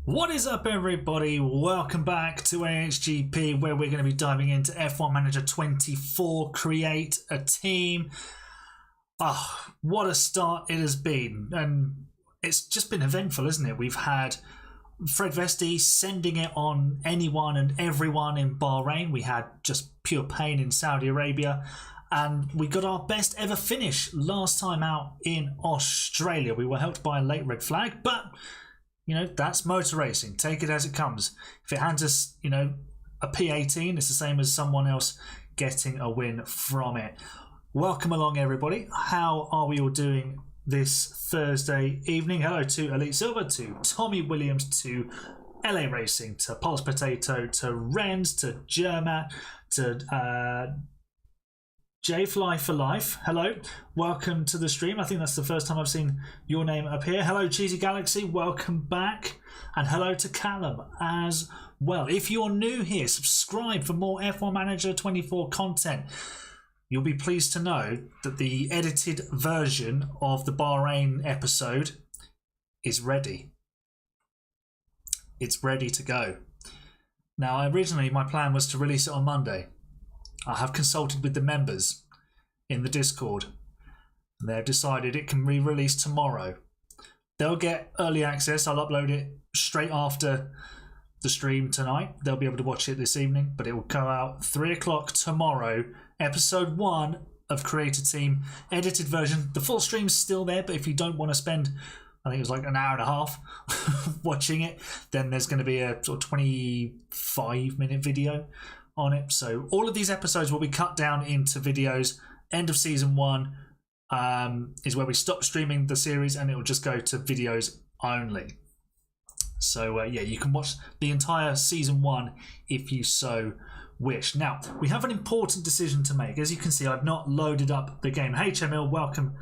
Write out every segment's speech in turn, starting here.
What is up, everybody? Welcome back to AHGP, where we're going to be diving into F1 Manager 24, create a team. What a start it has been. And it's just been eventful, isn't it? We've had Fred Vesti sending it on anyone and everyone in Bahrain. We had just pure pain in Saudi Arabia. And we got our best ever finish last time out in Australia. We were helped by a late red flag, but you know, that's motor racing. Take it as it comes. If it hands us, you know, a P18, it's the same as someone else getting a win from it. Welcome along, everybody. How are we all doing this Thursday evening? Hello to Elite Silver, to Tommy Williams, to LA Racing, to Pulse Potato, to Renz, to Germat, to J-Fly for Life. Hello, welcome to the stream. I think that's the first time I've seen your name appear. Hello, Cheesy Galaxy, welcome back. And hello to Callum as well. If you're new here, subscribe for more F1 Manager 24 content. You'll be pleased to know that the edited version of the Bahrain episode is ready. It's ready to go. Now, originally my plan was to release it on Monday. I have consulted with the members in the Discord, and they've decided it can be released tomorrow. They'll get early access. I'll upload it straight after the stream tonight. They'll be able to watch it this evening, but it will go out 3 o'clock tomorrow. Episode 1 of Create a Team, edited version. The full stream's still there, but if you don't want to spend, I think it was like an hour and a half watching it, then there's going to be a sort of 25-minute video on it. So all of these episodes will be cut down into videos. End of season 1 is where we stop streaming the series, and it will just go to videos only. So yeah, you can watch the entire season 1 if you so wish. Now, we have an important decision to make. As you can see, I've not loaded up the game. HML, welcome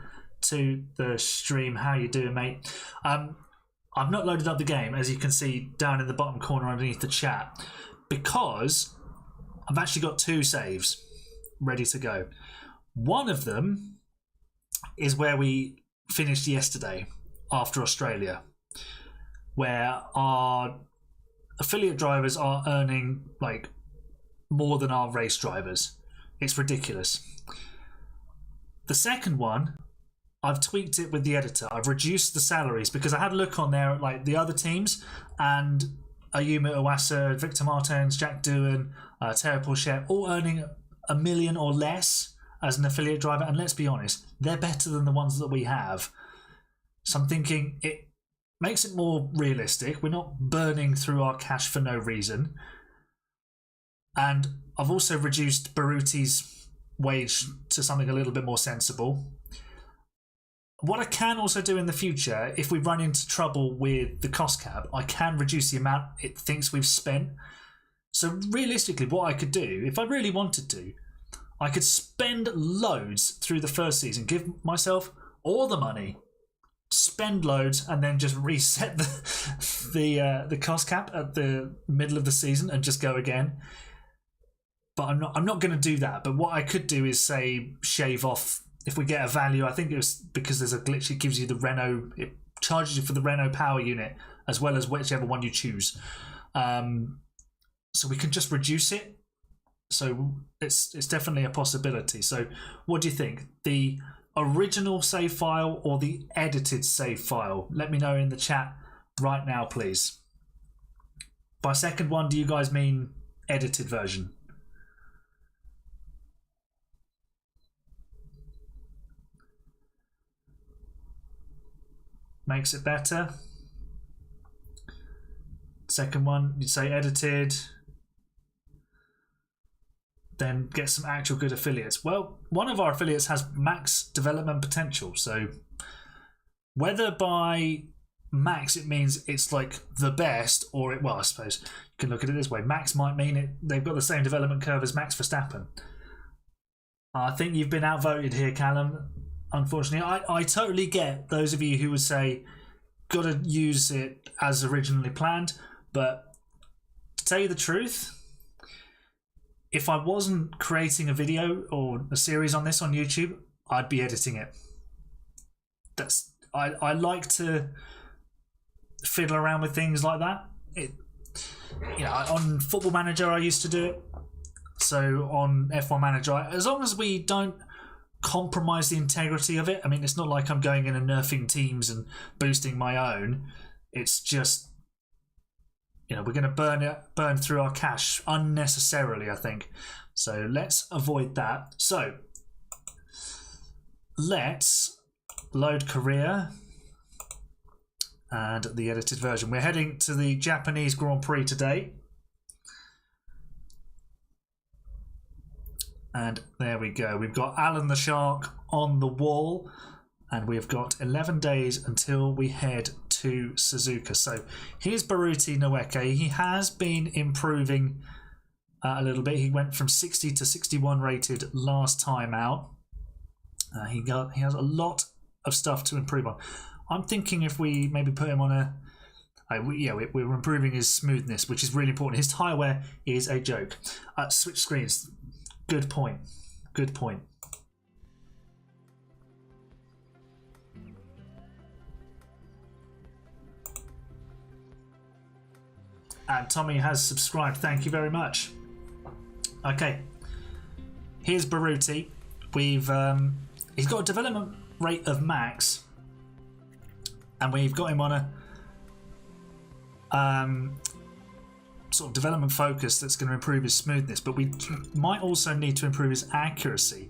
to the stream. How you doing, mate? I've not loaded up the game, as you can see down in the bottom corner underneath the chat, because I've actually got 2 saves ready to go. One of them is where we finished yesterday after Australia, where our affiliate drivers are earning like more than our race drivers. It's ridiculous. The second one, I've tweaked it with the editor. I've reduced the salaries because I had a look on there at like the other teams, and Ayuma Iwasa, Victor Martins, Jack Doohan, Teo Porchet, all earning $1 million or less as an affiliate driver. And let's be honest, they're better than the ones that we have. So I'm thinking it makes it more realistic. We're not burning through our cash for no reason. And I've also reduced Baruti's wage to something a little bit more sensible. What I can also do in the future, if we run into trouble with the cost cap, I can reduce the amount it thinks we've spent. So realistically, what I could do, if I really wanted to, I could spend loads through the first season, give myself all the money, spend loads, and then just reset the cost cap at the middle of the season and just go again. But I'm not going to do that. But what I could do is say shave off. If we get a value, I think it was because there's a glitch, it gives you the Renault, it charges you for the Renault power unit as well as whichever one you choose. So we can just reduce it. So it's definitely a possibility. So what do you think? The original save file or the edited save file? Let me know in the chat right now, please. By second one, do you guys mean edited version? Makes it better. Second one, you'd say edited. Then get some actual good affiliates. Well, one of our affiliates has max development potential. So whether by max it means it's like the best, or it, well, I suppose you can look at it this way. Max might mean it they've got the same development curve as Max Verstappen. I think you've been outvoted here, Callum. Unfortunately, I totally get those of you who would say, got to use it as originally planned. But to tell you the truth, if I wasn't creating a video or a series on this on YouTube, I'd be editing it. I like to fiddle around with things like that. you know, on Football Manager I used to do it. So on F1 Manager, as long as we don't compromise the integrity of it. I mean, it's not like I'm going in and nerfing teams and boosting my own. It's just, you know, we're going to burn through our cash unnecessarily, I think. So let's avoid that. So let's load career and the edited version. We're heading to the Japanese Grand Prix today. And there we go. We've got Alan the Shark on the wall. And we've got 11 days until we head to Suzuka. So here's Baruti Nweke. He has been improving a little bit. He went from 60 to 61 rated last time out. He has a lot of stuff to improve on. I'm thinking if we maybe put him on a... we're improving his smoothness, which is really important. His tyre wear is a joke. Switch screens. Good point. Good point. And Tommy has subscribed. Thank you very much. Okay. Here's Baruti. He's got a development rate of max, and we've got him on a sort of development focus that's going to improve his smoothness, but we might also need to improve his accuracy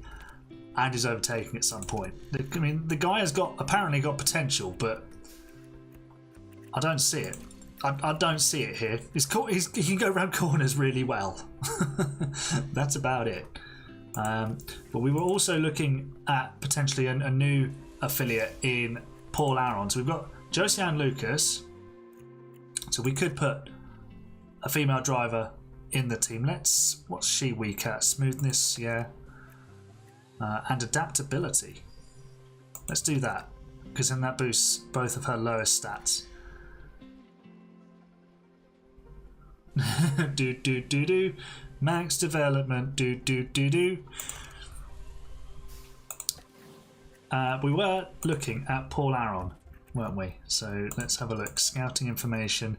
and his overtaking at some point. I mean, the guy has apparently got potential, but I don't see it. I don't see it here. He can go around corners really well. That's about it. But we were also looking at potentially a new affiliate in Paul Aron. So we've got Josiane Lucas. So we could put a female driver in the team. What's she weak at? Smoothness, yeah. And adaptability. Let's do that, because then that boosts both of her lowest stats. do. Max development. Do. We were looking at Paul Aron, weren't we? So let's have a look. Scouting information.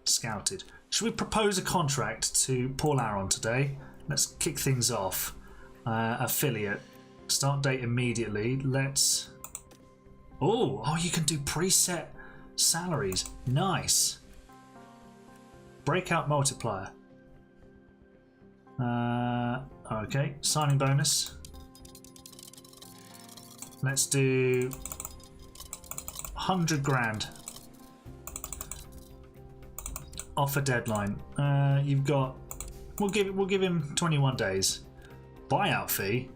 Scouted. Should we propose a contract to Paul Aron today? Let's kick things off. Affiliate. Start date immediately. Let's... Oh, you can do preset salaries. Nice. Breakout multiplier. Okay, signing bonus. Let's do 100 grand. Offer deadline. You've got. We'll give him 21 days. Buyout fee.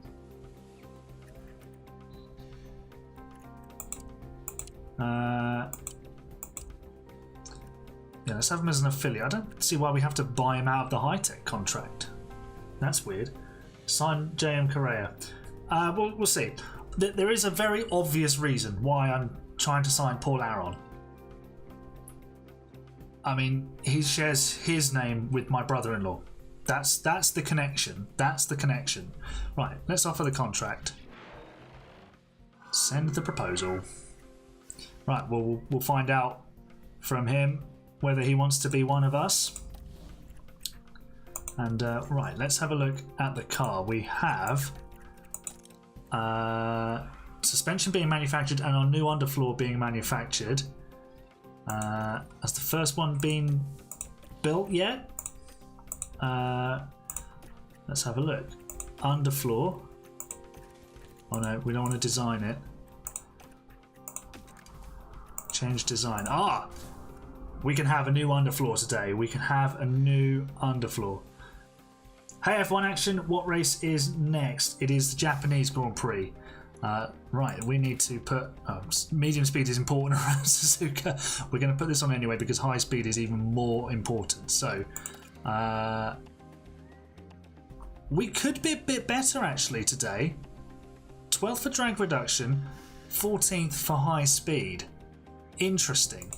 Yeah, let's have him as an affiliate. I don't see why we have to buy him out of the high-tech contract. That's weird. Sign JM Correa. We'll see. There is a very obvious reason why I'm trying to sign Paul Aron. I mean, he shares his name with my brother-in-law. That's the connection. That's the connection. Right, let's offer the contract. Send the proposal. Right, well, we'll find out from him whether he wants to be one of us. And right, let's have a look at the car. We have suspension being manufactured and our new underfloor being manufactured. Has the first one been built yet? Let's have a look. Underfloor. Oh no, we don't want to design it. Change design. We can have a new underfloor today. We can have a new underfloor. Hey F1 Action, what race is next? It is the Japanese Grand Prix. Right, we need to put... medium speed is important around Suzuka. We're going to put this on anyway because high speed is even more important. So, we could be a bit better actually today. 12th for drag reduction, 14th for high speed. Interesting.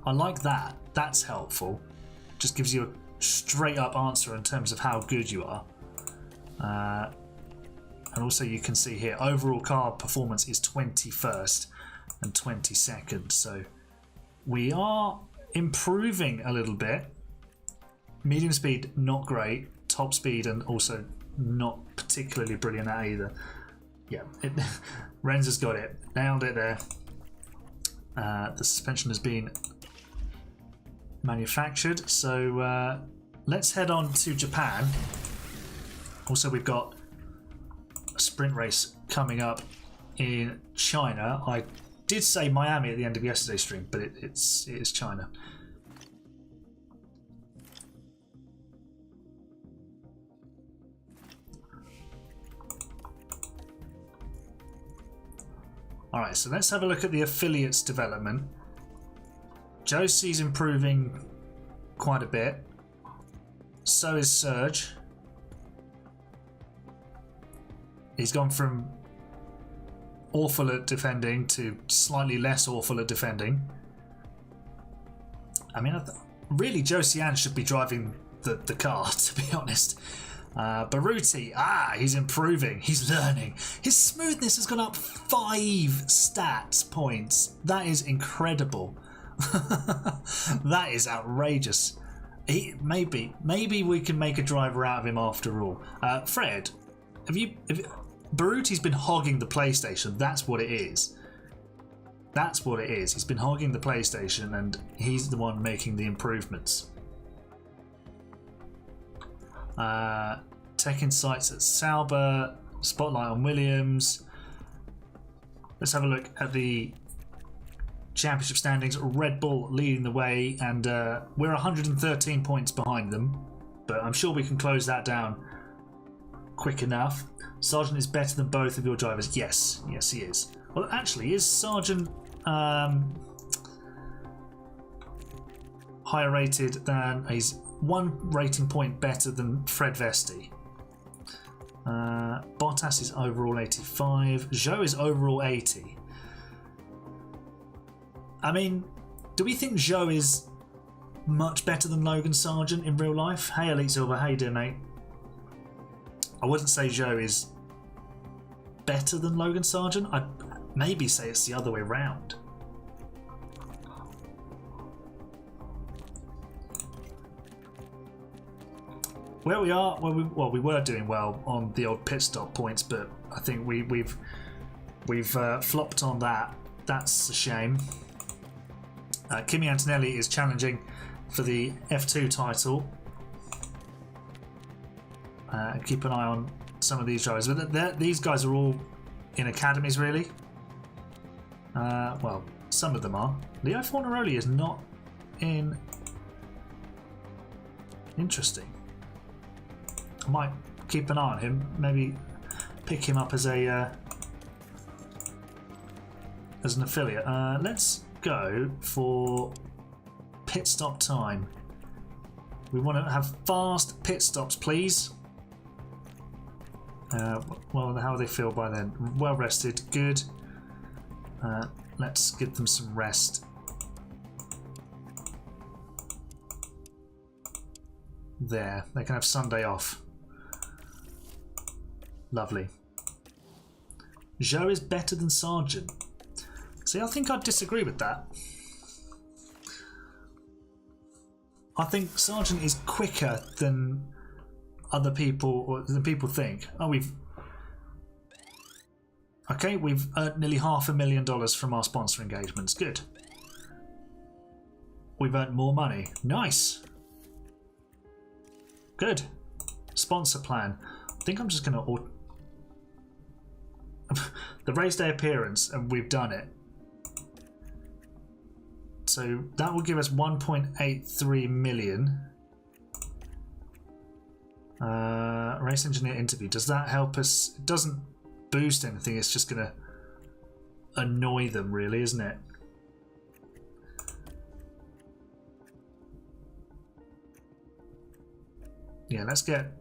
I like that. That's helpful. Just gives you a straight up answer in terms of how good you are. And also you can see here overall car performance is 21st and 22nd, so We are improving a little bit. Medium speed, not great. Top speed, and also not particularly brilliant at either. Yeah, Renz has got it. Nailed it there. The suspension has been manufactured. So let's head on to Japan. Also, we've got a sprint race coming up in China. I did say Miami at the end of yesterday's stream, but it is China. Alright, so let's have a look at the affiliates development. Josie's improving quite a bit. So is Serge. He's gone from awful at defending to slightly less awful at defending. I mean, really Josie Ann should be driving the car, to be honest. Baruti, he's improving, he's learning. His smoothness has gone up 5 stats points. That is incredible. That is outrageous. Maybe we can make a driver out of him after all. Fred, Baruti's been hogging the PlayStation. That's what it is. That's what it is. He's been hogging the PlayStation, and he's the one making the improvements. Tech Insights at Sauber, Spotlight on Williams. Let's have a look at the championship standings. Red Bull leading the way, and we're 113 points behind them, but I'm sure we can close that down quick enough. Sargent is better than both of your drivers. Yes, he is. Well, actually, is Sargent higher rated than... He's 1 rating point better than Fred Vesti. Bottas is overall 85. Zhou is overall 80. I mean, do we think Zhou is much better than Logan Sargent in real life? Hey, Elite Silver, how you doing, mate? I wouldn't say Zhou is better than Logan Sargent. I'd maybe say it's the other way around. Where we are, we were doing well on the old pit stop points, but I think we've flopped on that. That's a shame. Kimi Antonelli is challenging for the F2 title. Keep an eye on some of these drivers, but these guys are all in academies, really. Well, some of them are. Leo Fornaroli is not in. Interesting. I might keep an eye on him. Maybe pick him up as an affiliate. Let's go for pit stop time. We want to have fast pit stops, please. Well, how will they feel by then? Well rested, good. Let's give them some rest. There, they can have Sunday off. Lovely. Zhou is better than Sargent. See, I think I'd disagree with that. I think Sargent is quicker than other people, or than people think. Oh, we've earned nearly $500,000 from our sponsor engagements. Good. We've earned more money. Nice. Good. Sponsor plan. I think I'm just going to... the race day appearance, and we've done it. So that will give us 1.83 million. Race engineer interview. Does that help us? It doesn't boost anything. It's just going to annoy them, really, isn't it? Yeah, let's get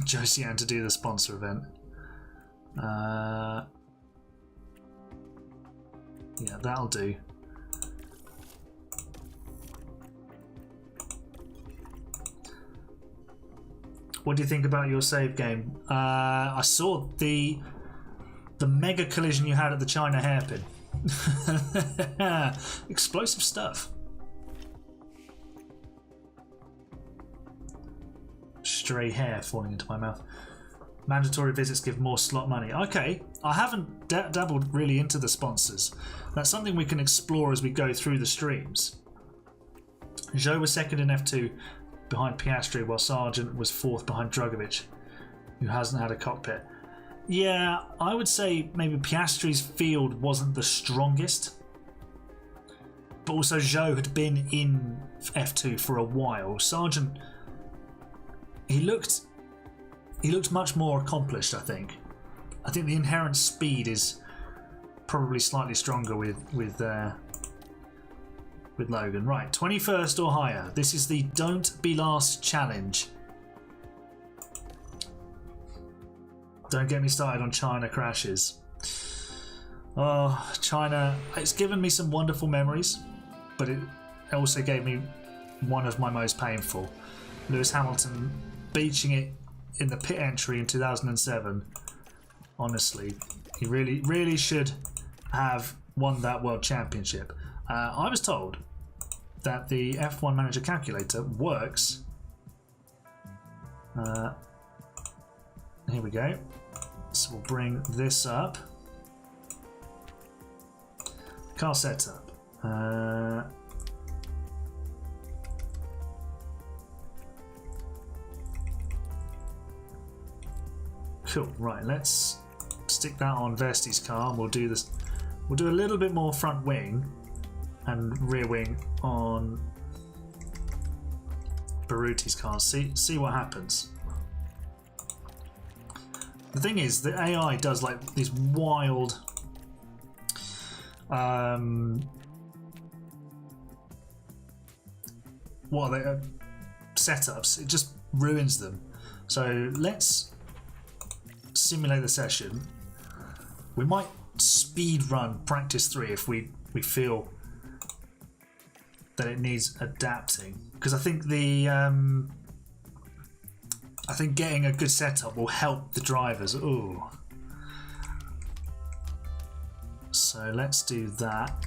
Josie Ann to do the sponsor event. Yeah, that'll do. What do you think about your save game? I saw the mega collision you had at the China hairpin. Explosive stuff. Stray hair falling into my mouth. Mandatory visits give more slot money. Okay, I haven't dabbled really into the sponsors. That's something we can explore as we go through the streams. Joe was second in F2 behind Piastri, while Sargent was fourth behind Drugovich, who hasn't had a cockpit. Yeah, I would say maybe Piastri's field wasn't the strongest, but also Joe had been in F2 for a while. Sargent, he looked much more accomplished, I think. I think the inherent speed is probably slightly stronger with Logan. Right, 21st or higher. This is the Don't Be Last challenge. Don't get me started on China crashes. Oh, China, it's given me some wonderful memories, but it also gave me one of my most painful. Lewis Hamilton beaching it in the pit entry in 2007. Honestly, he really should have won that world championship. I was told that the F1 Manager calculator works. Here we go. So we'll bring this up. Car setup. Cool. Right, let's stick that on Vesti's car. And we'll do this. We'll do a little bit more front wing and rear wing on Baruti's car. See what happens. The thing is, the AI does like these wild what are they, setups. It just ruins them. So let's simulate the session. We might speed run practice 3 if we feel that it needs adapting, because I think the I think getting a good setup will help the drivers. Ooh. So let's do that.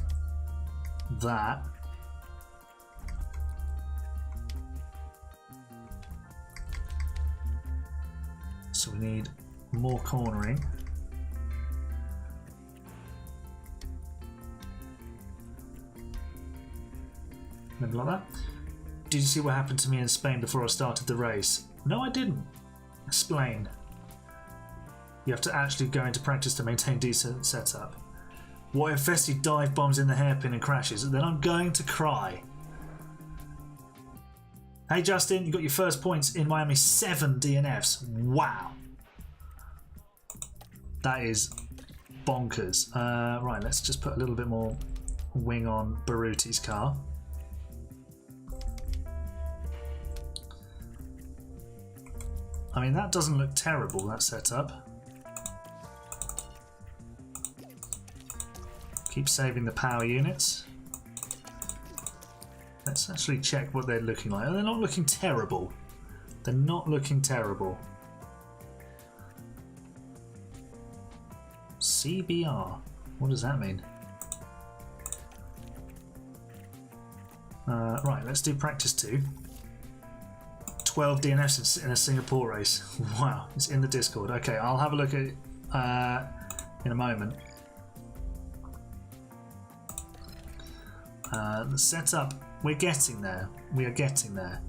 So we need more cornering. Maybe like that. Did you see what happened to me in Spain before I started the race? No, I didn't. Explain. You have to actually go into practice to maintain decent setup. What if Vesti dive bombs in the hairpin and crashes? Then I'm going to cry. Hey Justin, you got your first points in Miami. 7 DNFs. Wow. That is bonkers. Right, let's just put a little bit more wing on Baruti's car. I mean, that doesn't look terrible, that setup. Keep saving the power units. Let's actually check what they're looking like. They're not looking terrible. They're not looking terrible. CBR. What does that mean? Right, let's do practice 2. 12 DNFs in a Singapore race. Wow, it's in the Discord. Okay, I'll have a look at it in a moment. The setup, we're getting there. We are getting there.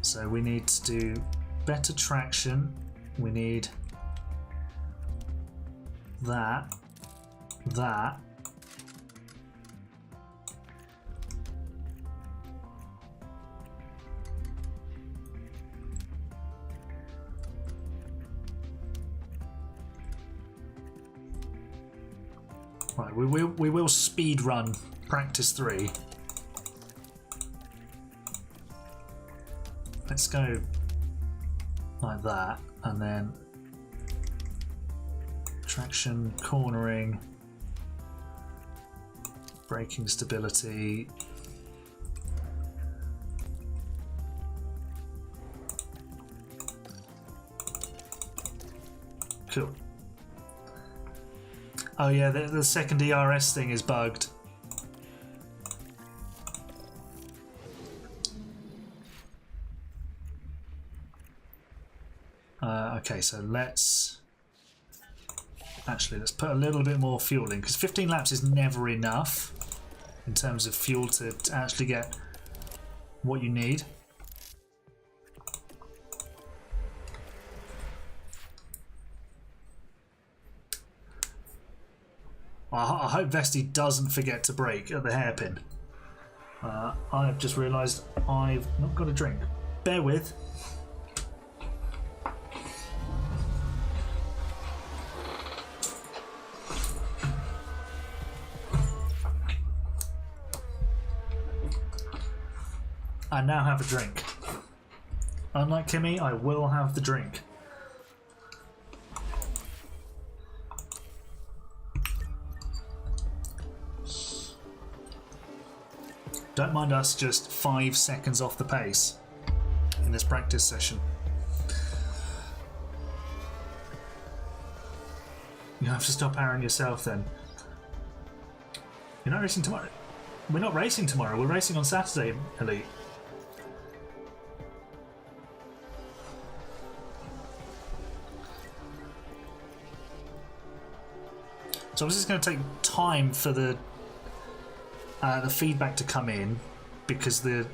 So we need to do better traction. We need that. Right, we will speed run practice 3. Let's go like that, and then traction, cornering, braking stability. Cool. Oh yeah, the second ERS thing is bugged. Okay, so let's put a little bit more fuel in, because 15 laps is never enough in terms of fuel to actually get what you need. I hope Vesti doesn't forget to brake at the hairpin. I've just realised I've not got a drink. Bear with. I now have a drink. Unlike Kimmy, I will have the drink. Don't mind us just 5 seconds off the pace in this practice session. You have to stop arrowing yourself then. You're not racing tomorrow. We're not racing tomorrow, we're racing on Saturday, Elite. So this is going to take time for the feedback to come in, because the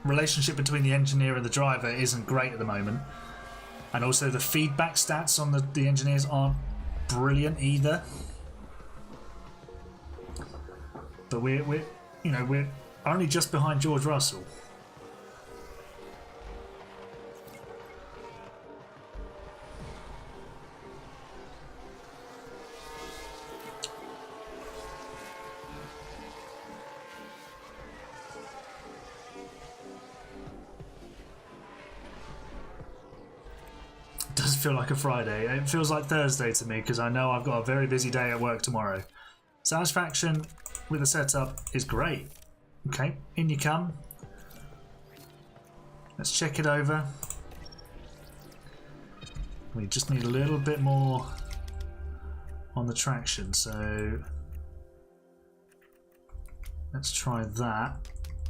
relationship between the engineer and the driver isn't great at the moment, and also the feedback stats on the engineers aren't brilliant either. But we're only just behind George Russell. Does feel like a Friday. It feels like Thursday to me, because I know I've got a very busy day at work tomorrow. Satisfaction with the setup is great. Okay, in you come. Let's check it over. We just need a little bit more on the traction, so let's try that,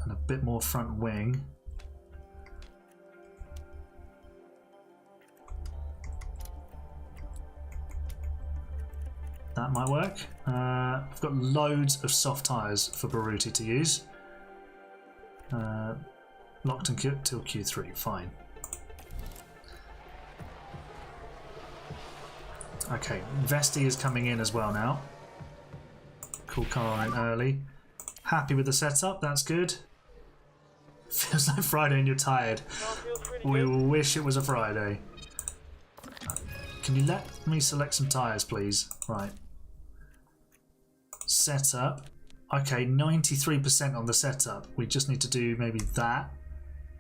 and a bit more front wing. That might work. I've got loads of soft tyres for Baruti to use. Locked and till Q3, fine. Okay, Vesti is coming in as well now. Cool car in early. Happy with the setup, that's good. Feels like Friday and you're tired. We wish it was a Friday. Can you let me select some tyres, please? Right. Setup. Okay, 93% on the setup. We just need to do maybe that.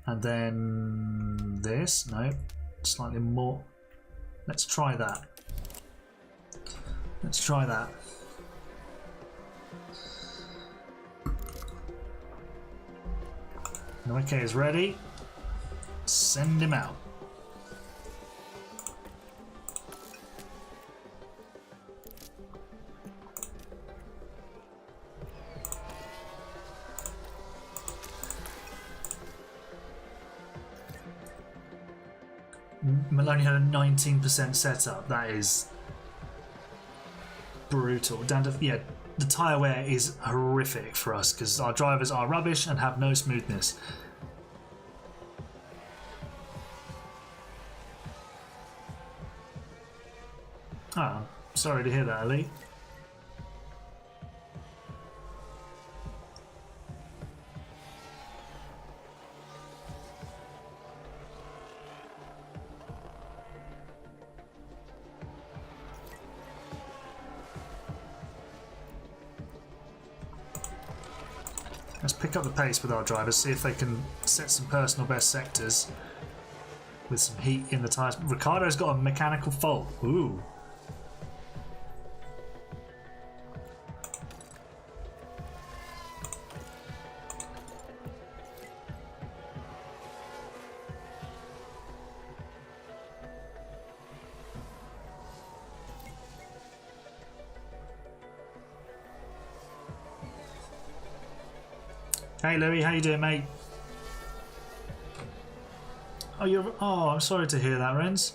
And then this. No. Slightly more. Let's try that. Let's try that. Okay is ready. Send him out. Maloney had a 19% setup. That is brutal. Down to, yeah, the tyre wear is horrific for us because our drivers are rubbish and have no smoothness. Ah, sorry to hear that, Ali. Let's pick up the pace with our drivers, see if they can set some personal best sectors with some heat in the tyres. Ricardo's got a mechanical fault. Ooh. Hey Louis, how you doing, mate? Oh, I'm sorry to hear that, Renz.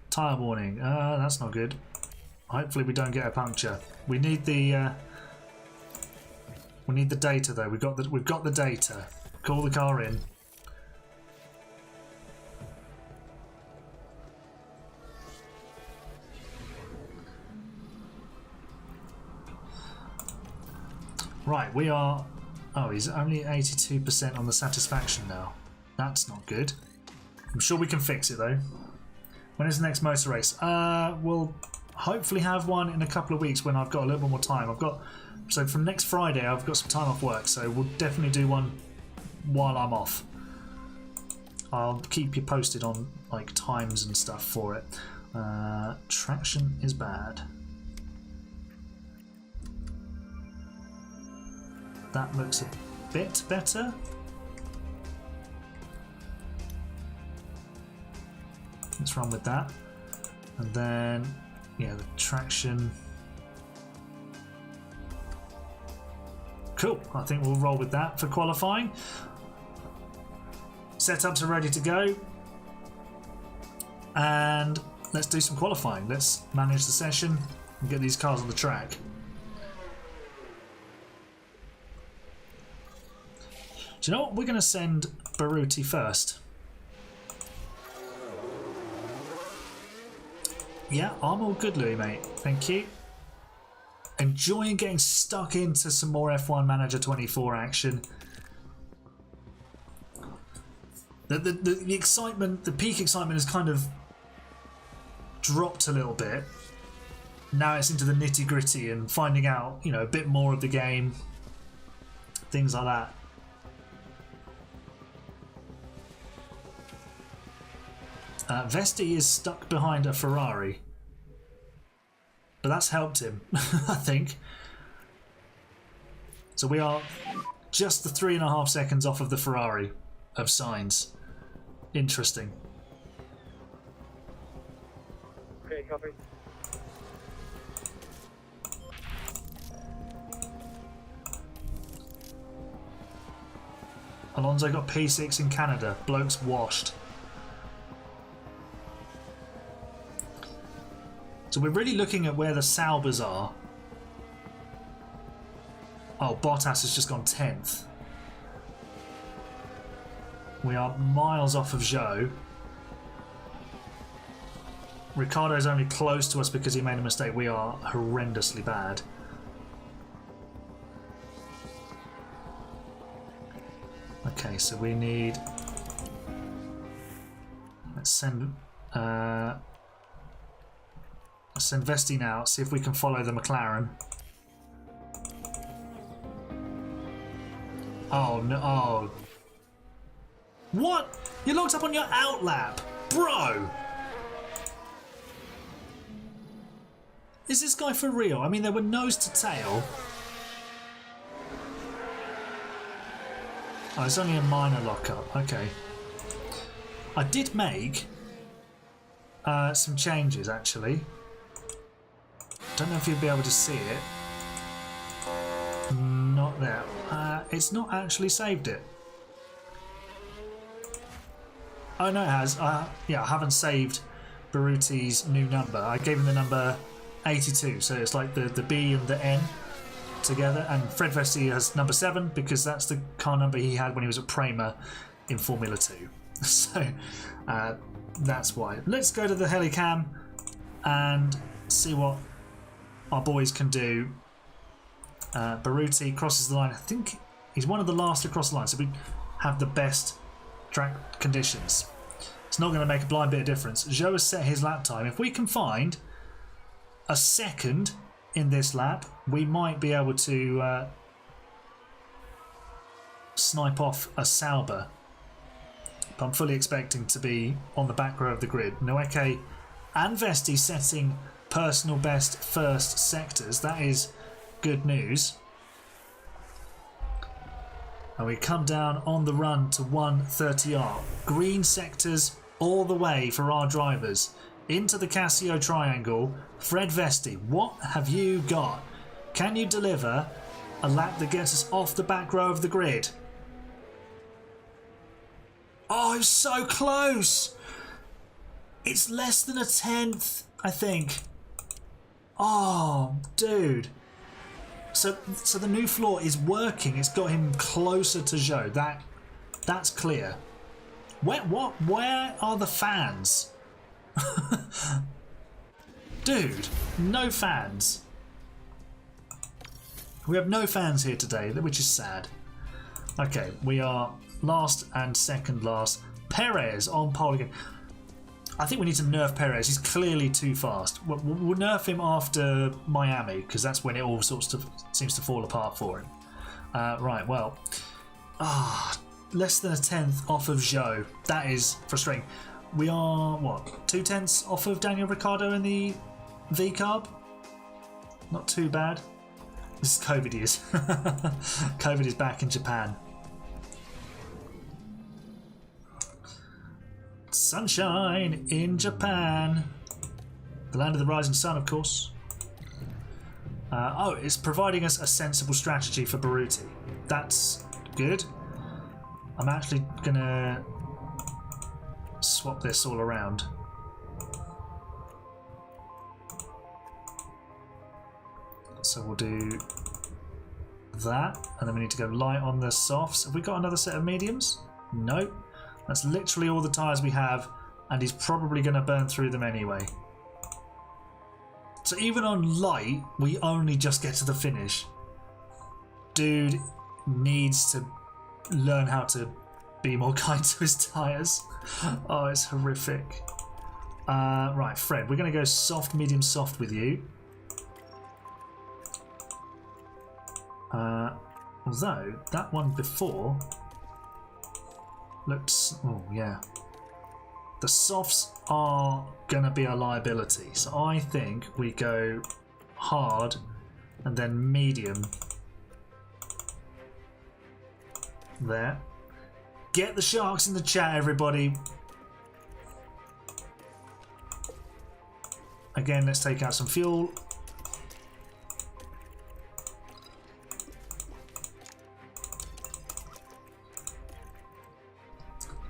Tire warning. That's not good. Hopefully we don't get a puncture. We need the data though. We've got the data. Call the car in. Right, we are... Oh, he's only 82% on the satisfaction now. That's not good. I'm sure we can fix it though. When is the next motor race? We'll hopefully have one in a couple of weeks when I've got a little bit more time. So from next Friday I've got some time off work, so we'll definitely do one while I'm off. I'll keep you posted on like times and stuff for it. Traction is bad. That looks a bit better. Let's run with that. And then, yeah, the traction. Cool, I think we'll roll with that for qualifying. Setups are ready to go. And let's do some qualifying. Let's manage the session and get these cars on the track. Do you know what? We're going to send Baruti first. Yeah, I'm all good, Louis, mate. Thank you. Enjoying getting stuck into some more F1 Manager 24 action. The excitement, the peak excitement has kind of dropped a little bit. Now it's into the nitty gritty and finding out, you know, a bit more of the game. Things like that. Vesti is stuck behind a Ferrari, but that's helped him, I think. So we are just the 3.5 seconds off of the Ferrari of Sainz. Interesting. Okay, copy. Alonso got P6 in Canada. Bloke's washed. So we're really looking at where the Saubers are. Oh, Bottas has just gone 10th. We are miles off of Zhou. Ricciardo's only close to us because he made a mistake. We are horrendously bad. Okay, so we need... Let's send Vesti now, see if we can follow the McLaren. Oh no, oh. What? You locked up on your outlap, bro! Is this guy for real? I mean, they were nose to tail. Oh, it's only a minor lockup, okay. I did make some changes actually. Don't know if you'll be able to see it. Not there. It's not actually saved it. Oh no, it has. Yeah, I haven't saved Baruti's new number. I gave him the number 82, so it's like the B and the N together. And Fred Vesti has number 7 because that's the car number he had when he was at Prema in Formula 2. So that's why. Let's go to the Helicam and see what our boys can do. Baruti crosses the line. I think he's one of the last to cross the line, so we have the best track conditions. It's not going to make a blind bit of difference. Zhou has set his lap time. If we can find a second in this lap, we might be able to snipe off a Sauber. But I'm fully expecting to be on the back row of the grid. Noeke and Vesti setting personal best first sectors. That is good news. And we come down on the run to 130R. Green sectors all the way for our drivers. into the Casio triangle. Fred Vesti, what have you got? Can you deliver a lap that gets us off the back row of the grid? Oh, it's so close. It's less than a tenth, I think. Oh, dude. So the new floor is working. It's got him closer to Joe. That's clear. Where are the fans? Dude, no fans. We have no fans here today, which is sad. Okay, we are last and second last. Perez on pole again. I think we need to nerf Perez. He's clearly too fast. We'll nerf him after Miami because that's when it all sorts of seems to fall apart for him. Right, well, less than a tenth off of Joe. That is frustrating. We are what, 2/10 off of Daniel Ricciardo in the V carb. Not too bad. This is COVID years. COVID is back in Japan. Sunshine in Japan. The land of the rising sun, of course. Oh, it's providing us a sensible strategy for Baruti. That's good. I'm actually gonna swap this all around. So we'll do that, and then we need to go light on the softs. Have we got another set of mediums? Nope. That's literally all the tyres we have, and he's probably going to burn through them anyway. So even on light, we only just get to the finish. Dude needs to learn how to be more kind to his tyres. Oh, it's horrific. Right, Fred, we're going to go soft, medium, soft with you. Although, that one before looks... Oh, yeah. The softs are going to be a liability. So I think we go hard and then medium. There. Get the sharks in the chat, everybody. Again, let's take out some fuel.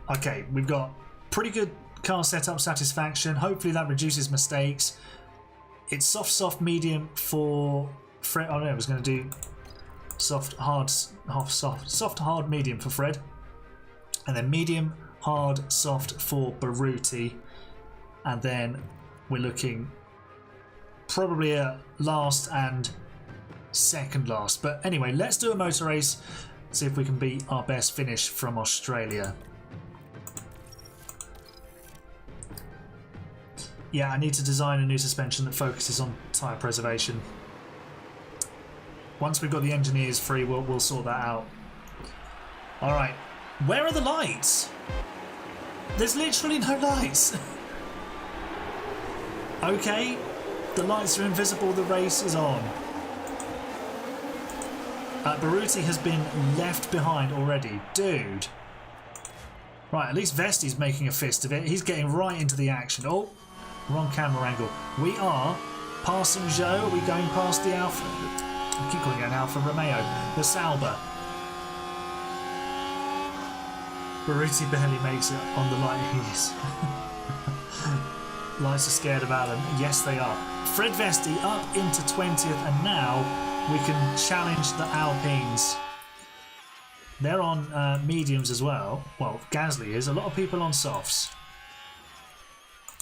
Okay, we've got pretty good car setup satisfaction. Hopefully that reduces mistakes. It's soft, soft, medium for Fred. Oh no, I was going to do soft, hard, soft, hard, medium for Fred. And then medium, hard, soft for Baruti. And then we're looking probably at last and second last. But anyway, let's do a motor race. See if we can beat our best finish from Australia. Yeah, I need to design a new suspension that focuses on tyre preservation. Once we've got the engineers free, we'll sort that out. Alright, where are the lights? There's literally no lights. Okay, the lights are invisible, the race is on. Baruti has been left behind already. Dude. Right, at least Vesti's making a fist of it. He's getting right into the action. Oh. Wrong camera angle. We are passing Joe. Are we going past the Alfa? I keep calling it an Alfa Romeo. The Sauber. Baruti barely makes it on the light. Lights are scared of Alan. Yes, they are. Fred Vesti up into 20th, and now we can challenge the Alpines. They're on mediums as well. Well, Gasly is. A lot of people on softs.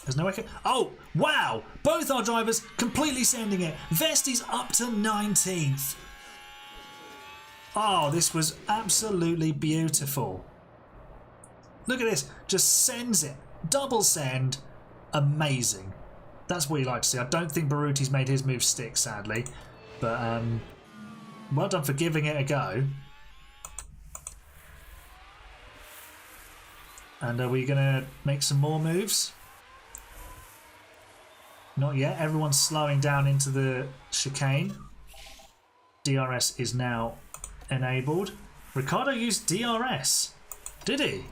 There's no way. Oh, wow! Both our drivers completely sending it. Vesti's up to 19th. Oh, this was absolutely beautiful. Look at this. Just sends it. Double send. Amazing. That's what you like to see. I don't think Baruti's made his move stick, sadly. But well done for giving it a go. And are we going to make some more moves? Not yet. Everyone's slowing down into the chicane. DRS is now enabled. Ricciardo used DRS. Did he?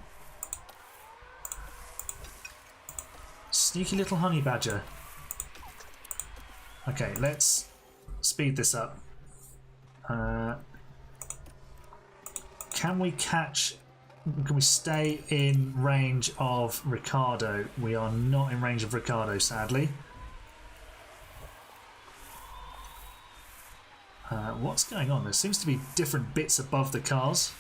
Sneaky little honey badger. Okay, let's speed this up. Can we catch... Can we stay in range of Ricardo? We are not in range of Ricardo, sadly. What's going on? There seems to be different bits above the cars.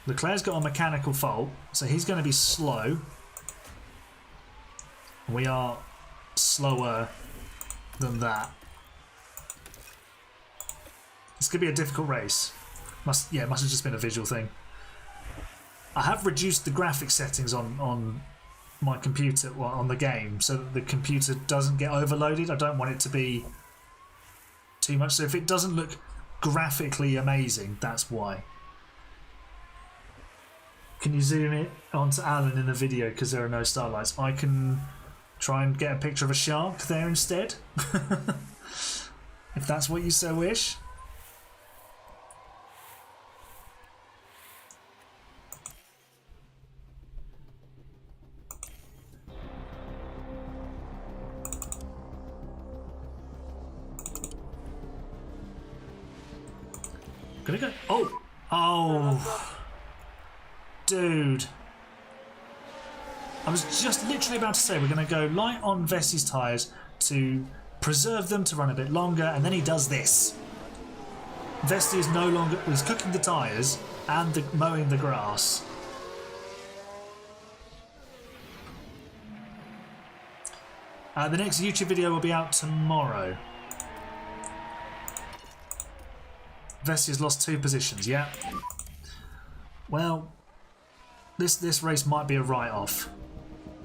Leclerc's got a mechanical fault, so he's going to be slow. We are slower than that. This could be a difficult race. Must have just been a visual thing. I have reduced the graphic settings on my computer, well, on the game, so that the computer doesn't get overloaded. I don't want it to be too much. So if it doesn't look graphically amazing, that's why. Can you zoom it onto Alan in the video because there are no starlights? I can try and get a picture of a shark there instead. If that's what you so wish. Gonna go. Oh, dude. I was just literally about to say we're going to go light on Vessi's tyres to preserve them to run a bit longer, and then he does this. Vessi is no longer... He's cooking the tyres and mowing the grass. The next YouTube video will be out tomorrow. Vessi has lost 2 positions, yeah. Well, this race might be a write-off.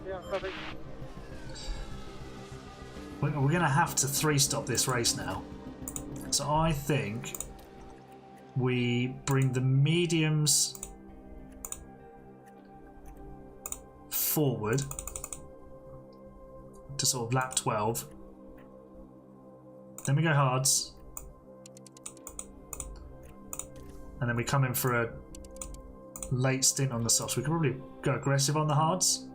Yeah, copy. We're going to have to 3-stop this race now. So I think we bring the mediums forward to sort of lap 12. Then we go hards. And then we come in for a late stint on the softs. We could probably go aggressive on the hards.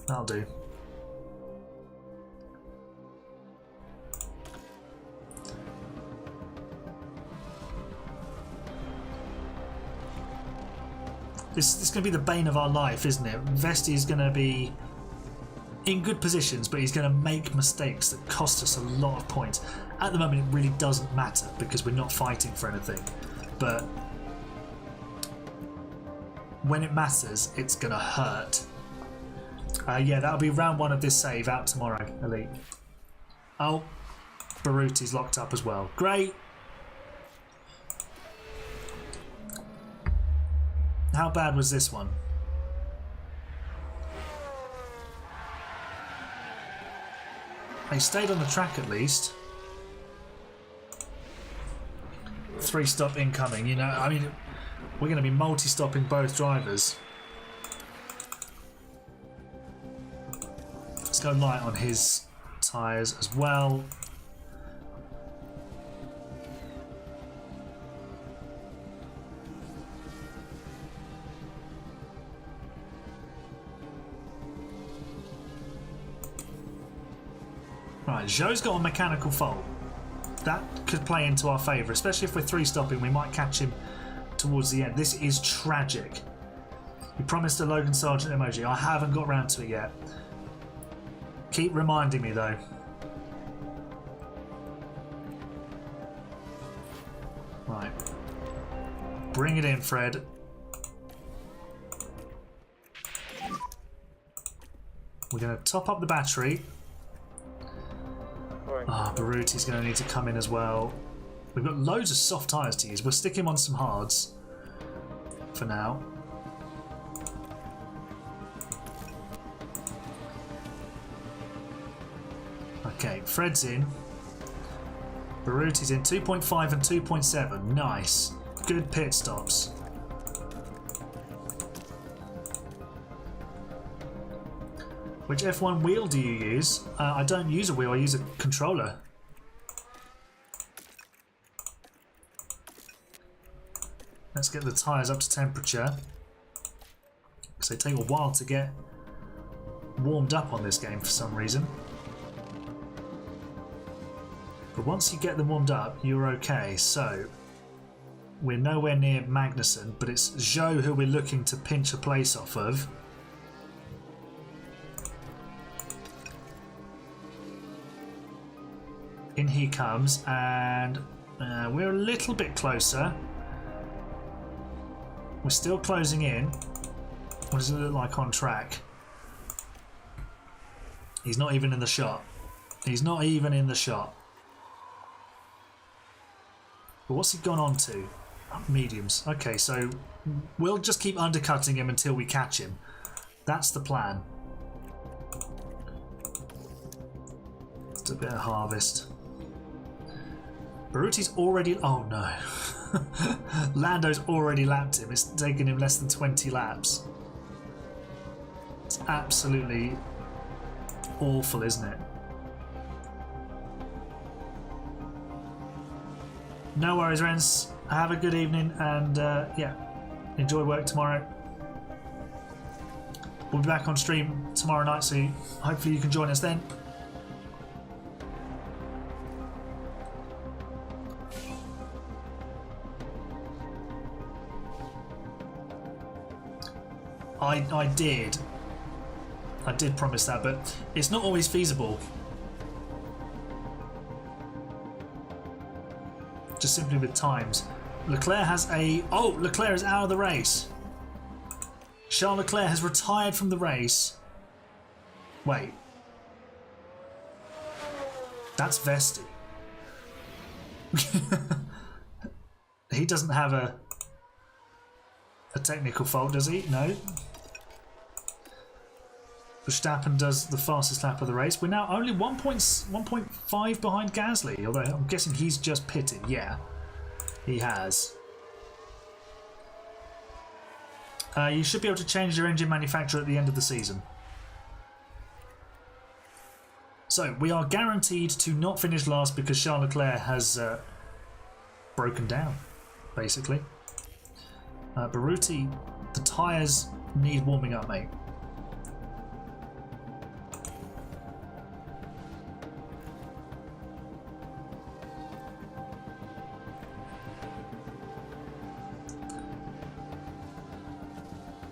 That'll do. This is going to be the bane of our life, isn't it? Vesti is going to be in good positions, but he's going to make mistakes that cost us a lot of points. At the moment, it really doesn't matter because we're not fighting for anything. But when it matters, it's going to hurt. Yeah, that'll be round 1 of this save out tomorrow, Elite. Oh, Baruti's locked up as well. Great. How bad was this one? They stayed on the track at least. 3-stop incoming, you know, I mean, we're going to be multi-stopping both drivers. Let's go light on his tyres as well. Right, Zhou's got a mechanical fault. That could play into our favour, especially if we're 3-stopping. We might catch him towards the end. This is tragic. We promised a Logan Sargent emoji. I haven't got round to it yet. Keep reminding me though. Right. Bring it in, Fred. We're going to top up the battery. Baruti's going to need to come in as well. We've got loads of soft tyres to use. We'll stick him on some hards for now. Okay, Fred's in. Baruti's in 2.5 and 2.7. Nice. Good pit stops. Which F1 wheel do you use? I don't use a wheel, I use a controller. Let's get the tyres up to temperature, because they take a while to get warmed up on this game for some reason. But once you get them warmed up, you're okay. So we're nowhere near Magnussen, but it's Zhou who we're looking to pinch a place off of. In he comes, and we're a little bit closer. We're still closing in. What does it look like on track? He's not even in the shot. He's not even in the shot. But what's he gone on to? Mediums. Okay, so we'll just keep undercutting him until we catch him. That's the plan. Just a bit of harvest. Baruti's already... Oh no. Lando's already lapped him. It's taken him less than 20 laps. It's absolutely awful, isn't it? No worries, Rens. Have a good evening, and yeah, enjoy work tomorrow. We'll be back on stream tomorrow night, so hopefully you can join us then. I did promise that, but it's not always feasible. Just simply with times. Leclerc has a... Oh, Leclerc is out of the race. Charles Leclerc has retired from the race. Wait. That's Vesti. He doesn't have a technical fault, does he? No. Verstappen does the fastest lap of the race. We're now only 1.5 behind Gasly, although I'm guessing he's just pitted. Yeah, he has. You should be able to change your engine manufacturer at the end of the season. So we are guaranteed to not finish last because Charles Leclerc has broken down, basically. Baruti, the tyres need warming up, mate.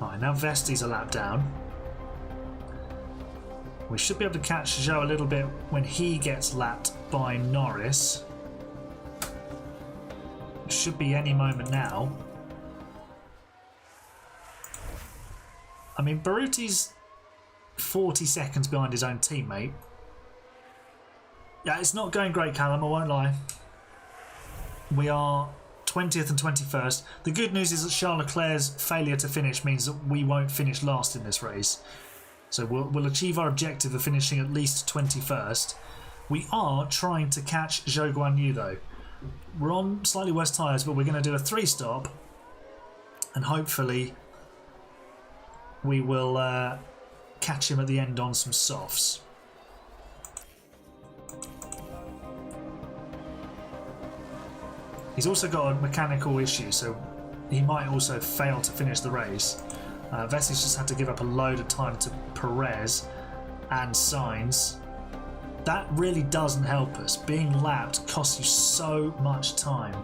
Right, now Vesti's a lap down. We should be able to catch Zhou a little bit when he gets lapped by Norris. It should be any moment now. I mean, Baruti's 40 seconds behind his own teammate. Yeah, it's not going great, Callum, I won't lie. We are 20th and 21st. The good news is that Charles Leclerc's failure to finish means that we won't finish last in this race. So we'll achieve our objective of finishing at least 21st. We are trying to catch Zhou Guanyu though. We're on slightly worse tyres, but we're going to do a 3-stop. And hopefully we will catch him at the end on some softs. He's also got a mechanical issue, so he might also fail to finish the race. Vesti's just had to give up a load of time to Perez and Sainz. That really doesn't help us. Being lapped costs you so much time.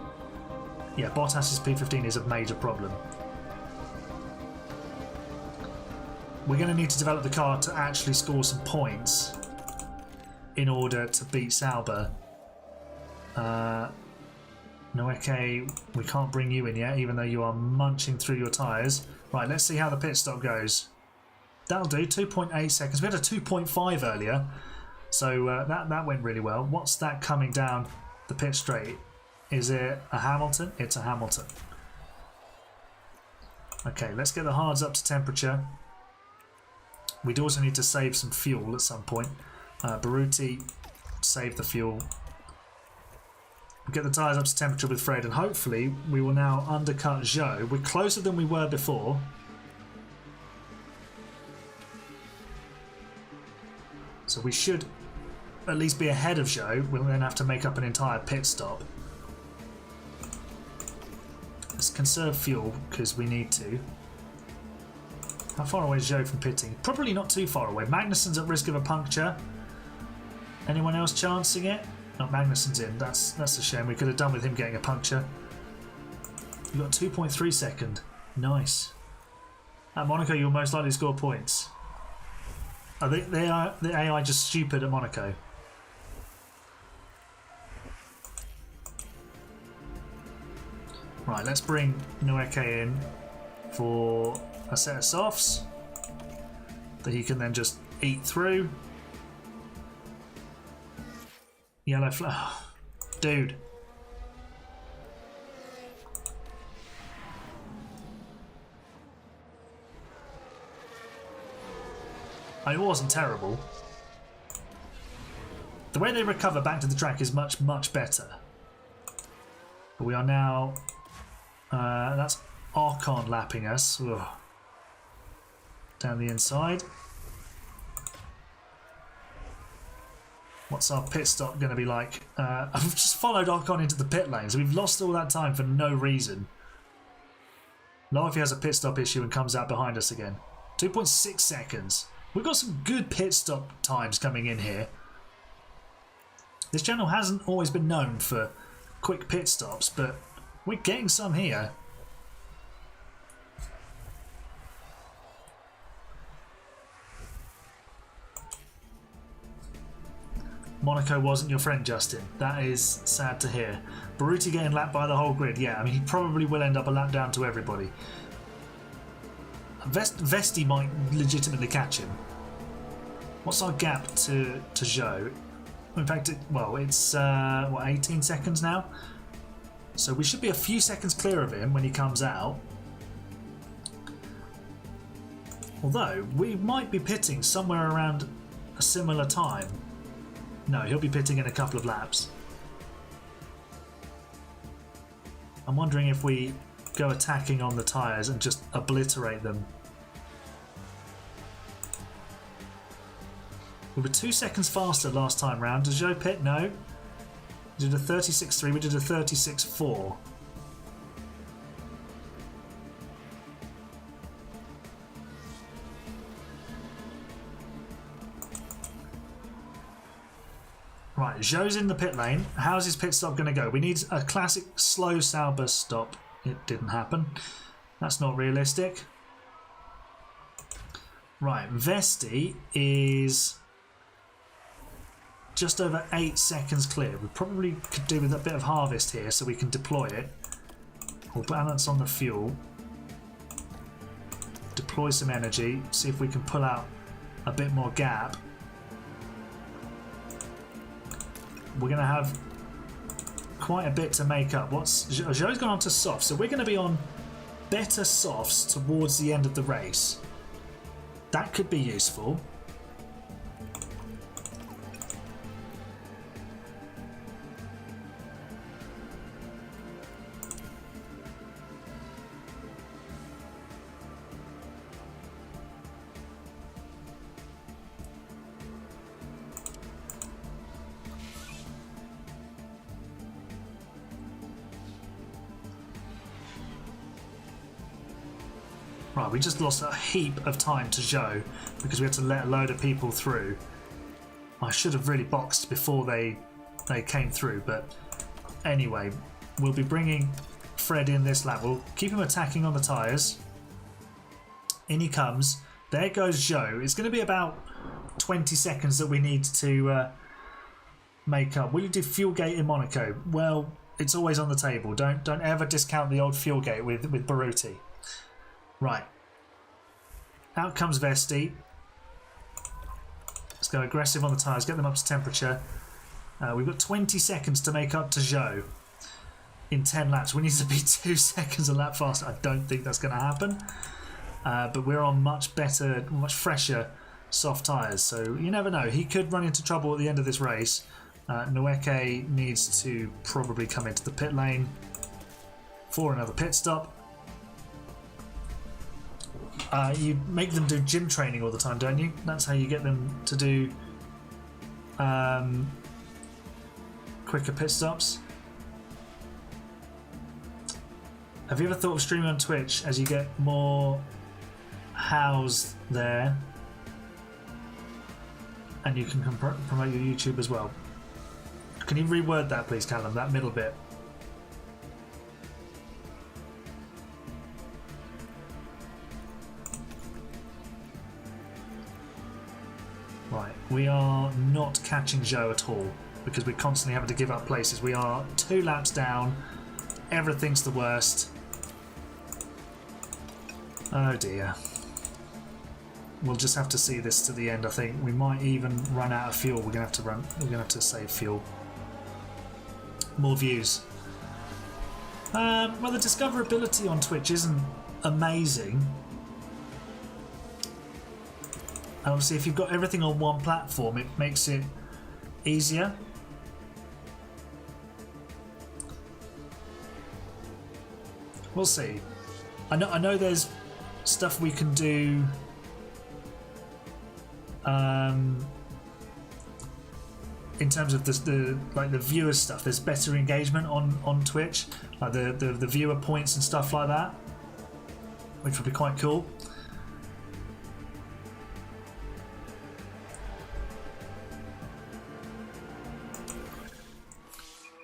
Yeah, Bottas's P15 is a major problem. We're going to need to develop the car to actually score some points in order to beat Sauber. Noeke, we can't bring you in yet, even though you are munching through your tyres. Right, let's see how the pit stop goes. That'll do, 2.8 seconds. We had a 2.5 earlier, so that went really well. What's that coming down the pit straight? Is it a Hamilton? It's a Hamilton. Okay, let's get the hards up to temperature. We'd also need to save some fuel at some point. Baruti, save the fuel. Get the tyres up to temperature with Fred, and hopefully we will now undercut Zhou. We're closer than we were before. So we should at least be ahead of Zhou. We'll then have to make up an entire pit stop. Let's conserve fuel because we need to. How far away is Joe from pitting? Probably not too far away. Magnussen's at risk of a puncture. Anyone else chancing it? No, Magnussen's in. That's a shame. We could have done with him getting a puncture. You've got 2.3 second. Nice. At Monaco, you'll most likely score points. Are the AI just stupid at Monaco? Right, let's bring Noeke in for a set of softs that he can then just eat through. Yellow flag. Oh, dude. It wasn't terrible. The way they recover back to the track is much, much better. But we are now... that's Archon lapping us. Ugh. Down the inside. What's our pit stop going to be like? I've just followed Archon into the pit lane, so we've lost all that time for no reason. Not if he has a pit stop issue and comes out behind us again. 2.6 seconds. We've got some good pit stop times coming in here. This channel hasn't always been known for quick pit stops, but we're getting some here. Monaco wasn't your friend, Justin. That is sad to hear. Baruti getting lapped by the whole grid. Yeah, I mean, he probably will end up a lap down to everybody. Vesti might legitimately catch him. What's our gap to Zhou? In fact, it's what, 18 seconds now? So we should be a few seconds clear of him when he comes out. Although, we might be pitting somewhere around a similar time. No, he'll be pitting in a couple of laps. I'm wondering if we go attacking on the tyres and just obliterate them. We were 2 seconds faster last time round. Does Zhou pit? No. We did a 36.3, we did a 36.4. Right, Zhou's in the pit lane. How's his pit stop going to go? We need a classic slow Sauber stop. It didn't happen. That's not realistic. Right, Vesti is just over 8 seconds clear. We probably could do with a bit of harvest here so we can deploy it. We'll balance on the fuel. Deploy some energy. See if we can pull out a bit more gap. We're going to have quite a bit to make up. Zhou's gone on to softs, so we're going to be on better softs towards the end of the race. That could be useful. Right, we just lost a heap of time to Zhou because we had to let a load of people through. I should have really boxed before they came through, but anyway, we'll be bringing Fred in this lap. We'll keep him attacking on the tyres. In he comes. There goes Zhou. It's going to be about 20 seconds that we need to make up. Will you do fuel gate in Monaco? Well, it's always on the table. Don't ever discount the old fuel gate with Baruti. Right. Out comes Vesti. Let's go aggressive on the tyres, get them up to temperature. We've got 20 seconds to make up to Zhou in 10 laps. We need to be 2 seconds a lap faster. I don't think that's going to happen. But we're on much better, much fresher soft tyres. So you never know. He could run into trouble at the end of this race. Noeke needs to probably come into the pit lane for another pit stop. You make them do gym training all the time, don't you? That's how you get them to do quicker pit stops. Have you ever thought of streaming on Twitch as you get more housed there? And you can promote your YouTube as well. Can you reword that, please, Callum? That middle bit. Right, we are not catching Joe at all because we're constantly having to give up places. We are 2 laps down. Everything's the worst. Oh dear. We'll just have to see this to the end. I think we might even run out of fuel. We're gonna have to save fuel. More views. Well, the discoverability on Twitch isn't amazing. And obviously, if you've got everything on one platform, it makes it easier. We'll see. I know there's stuff we can do. In terms of the viewer stuff, there's better engagement on Twitch, like the viewer points and stuff like that, which would be quite cool.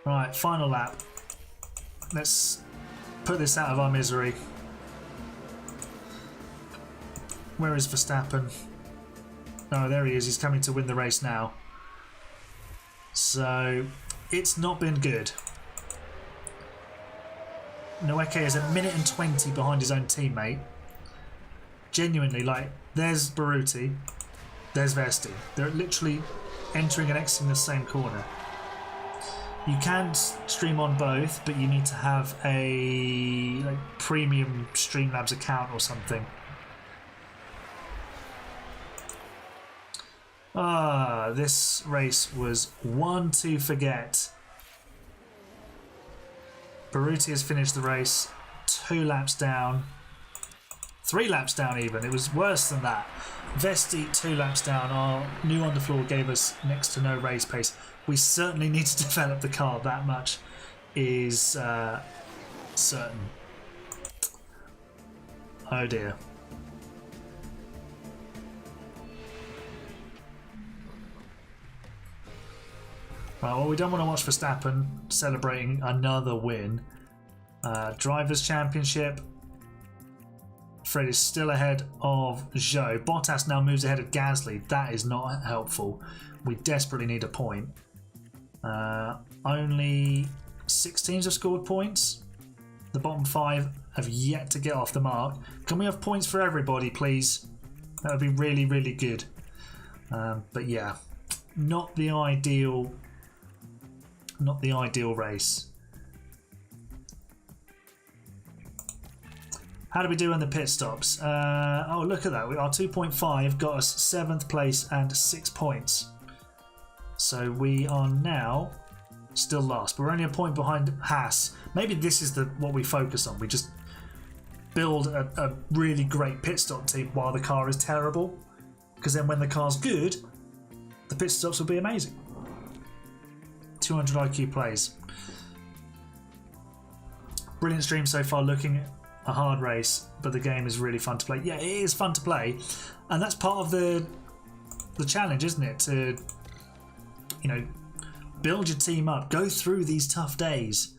Right, final lap. Let's put this out of our misery. Where is Verstappen? Oh, there he is. He's coming to win the race now. So, it's not been good. Noeke is 1 minute and 20 behind his own teammate. Genuinely, like, there's Baruti, there's Vesti. They're literally entering and exiting the same corner. You can stream on both, but you need to have a premium Streamlabs account or something. This race was one to forget. Baruti has finished the race 2 laps down. 3 laps down even. It was worse than that. Vesti 2 laps down. Our new underfloor gave us next to no race pace. We certainly need to develop the car. That much is certain. Oh dear. Right, well, we don't want to watch Verstappen celebrating another win. Drivers' Championship. Fred is still ahead of Zhou. Bottas now moves ahead of Gasly. That is not helpful. We desperately need a point. Only 6 teams have scored points. The bottom 5 have yet to get off the mark. Can we have points for everybody, please? That would be really, really good. But yeah, not the ideal race. How do we do in the pit stops? Oh, look at that. Our 2.5 got us 7th place and 6 points. So we are now still last. But we're only a point behind Haas. Maybe this is what we focus on. We just build a really great pit stop team while the car is terrible. Because then when the car's good, the pit stops will be amazing. 200 IQ plays. Brilliant stream so far, looking at a hard race, but the game is really fun to play. Yeah, it is fun to play, and that's part of the challenge, isn't it? To, you know, build your team up, go through these tough days.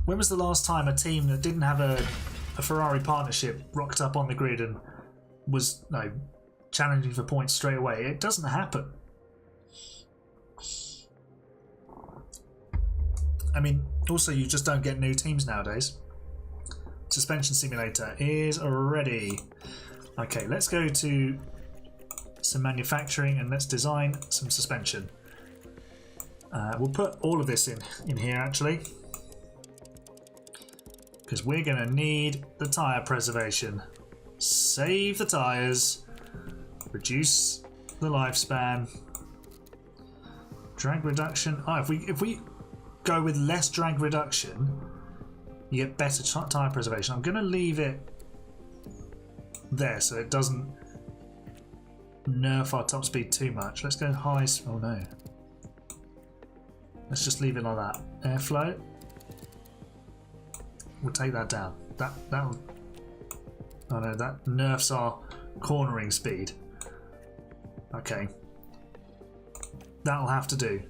When was the last time a team that didn't have a Ferrari partnership rocked up on the grid and was challenging for points straight away? It doesn't happen. I mean, also you just don't get new teams nowadays. Suspension simulator is ready. Okay, let's go to some manufacturing and let's design some suspension. We'll put all of this in here actually, because we're going to need the tyre preservation. Save the tyres, reduce the lifespan, drag reduction. Oh, if we go with less drag reduction, you get better tyre preservation. I'm going to leave it there so it doesn't nerf our top speed too much. Let's go high. Oh no. Let's just leave it like that. Airflow. we'll take that down. That'll. Oh no, that nerfs our cornering speed. Okay, that'll have to do.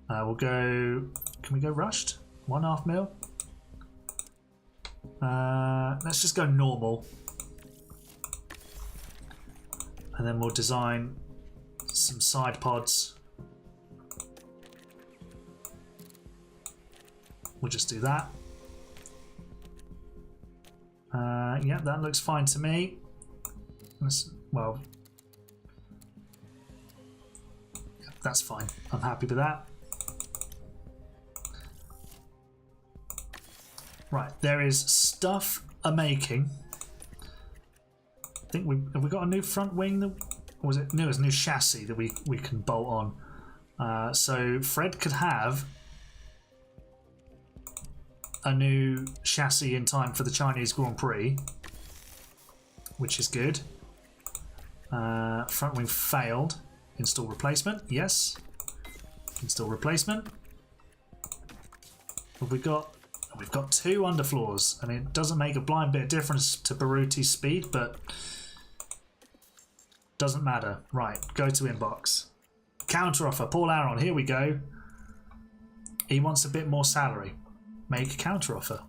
We'll go. Can we go rushed? 1.5 mil. Let's just go normal, and then we'll design some side pods. We'll just do that. Yeah, that looks fine to me. Well, yeah, that's fine. I'm happy with that. Right, there is stuff a-making. I think have we got a new front wing that, or was it? No, it's a new chassis that we can bolt on. So Fred could have a new chassis in time for the Chinese Grand Prix, which is good. Front wing failed. Install replacement. Yes. Install replacement. Have we got? We've got 2 underfloors. I mean, it doesn't make a blind bit of difference to Baruti's speed, but doesn't matter. Right, go to inbox. Counter offer. Paul Aron. Here we go. He wants a bit more salary. Make a counter offer.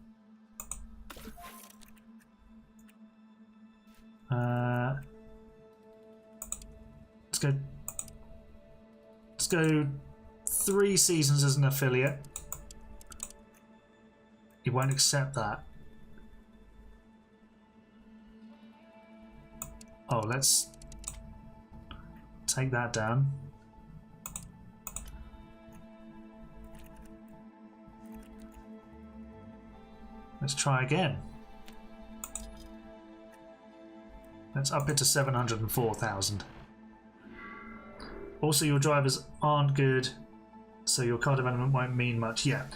Let's go 3 seasons as an affiliate. He won't accept that. Oh, let's take that down. Let's try again. Let's up it to 704,000. Also, your drivers aren't good, so your car development won't mean much. Yeah,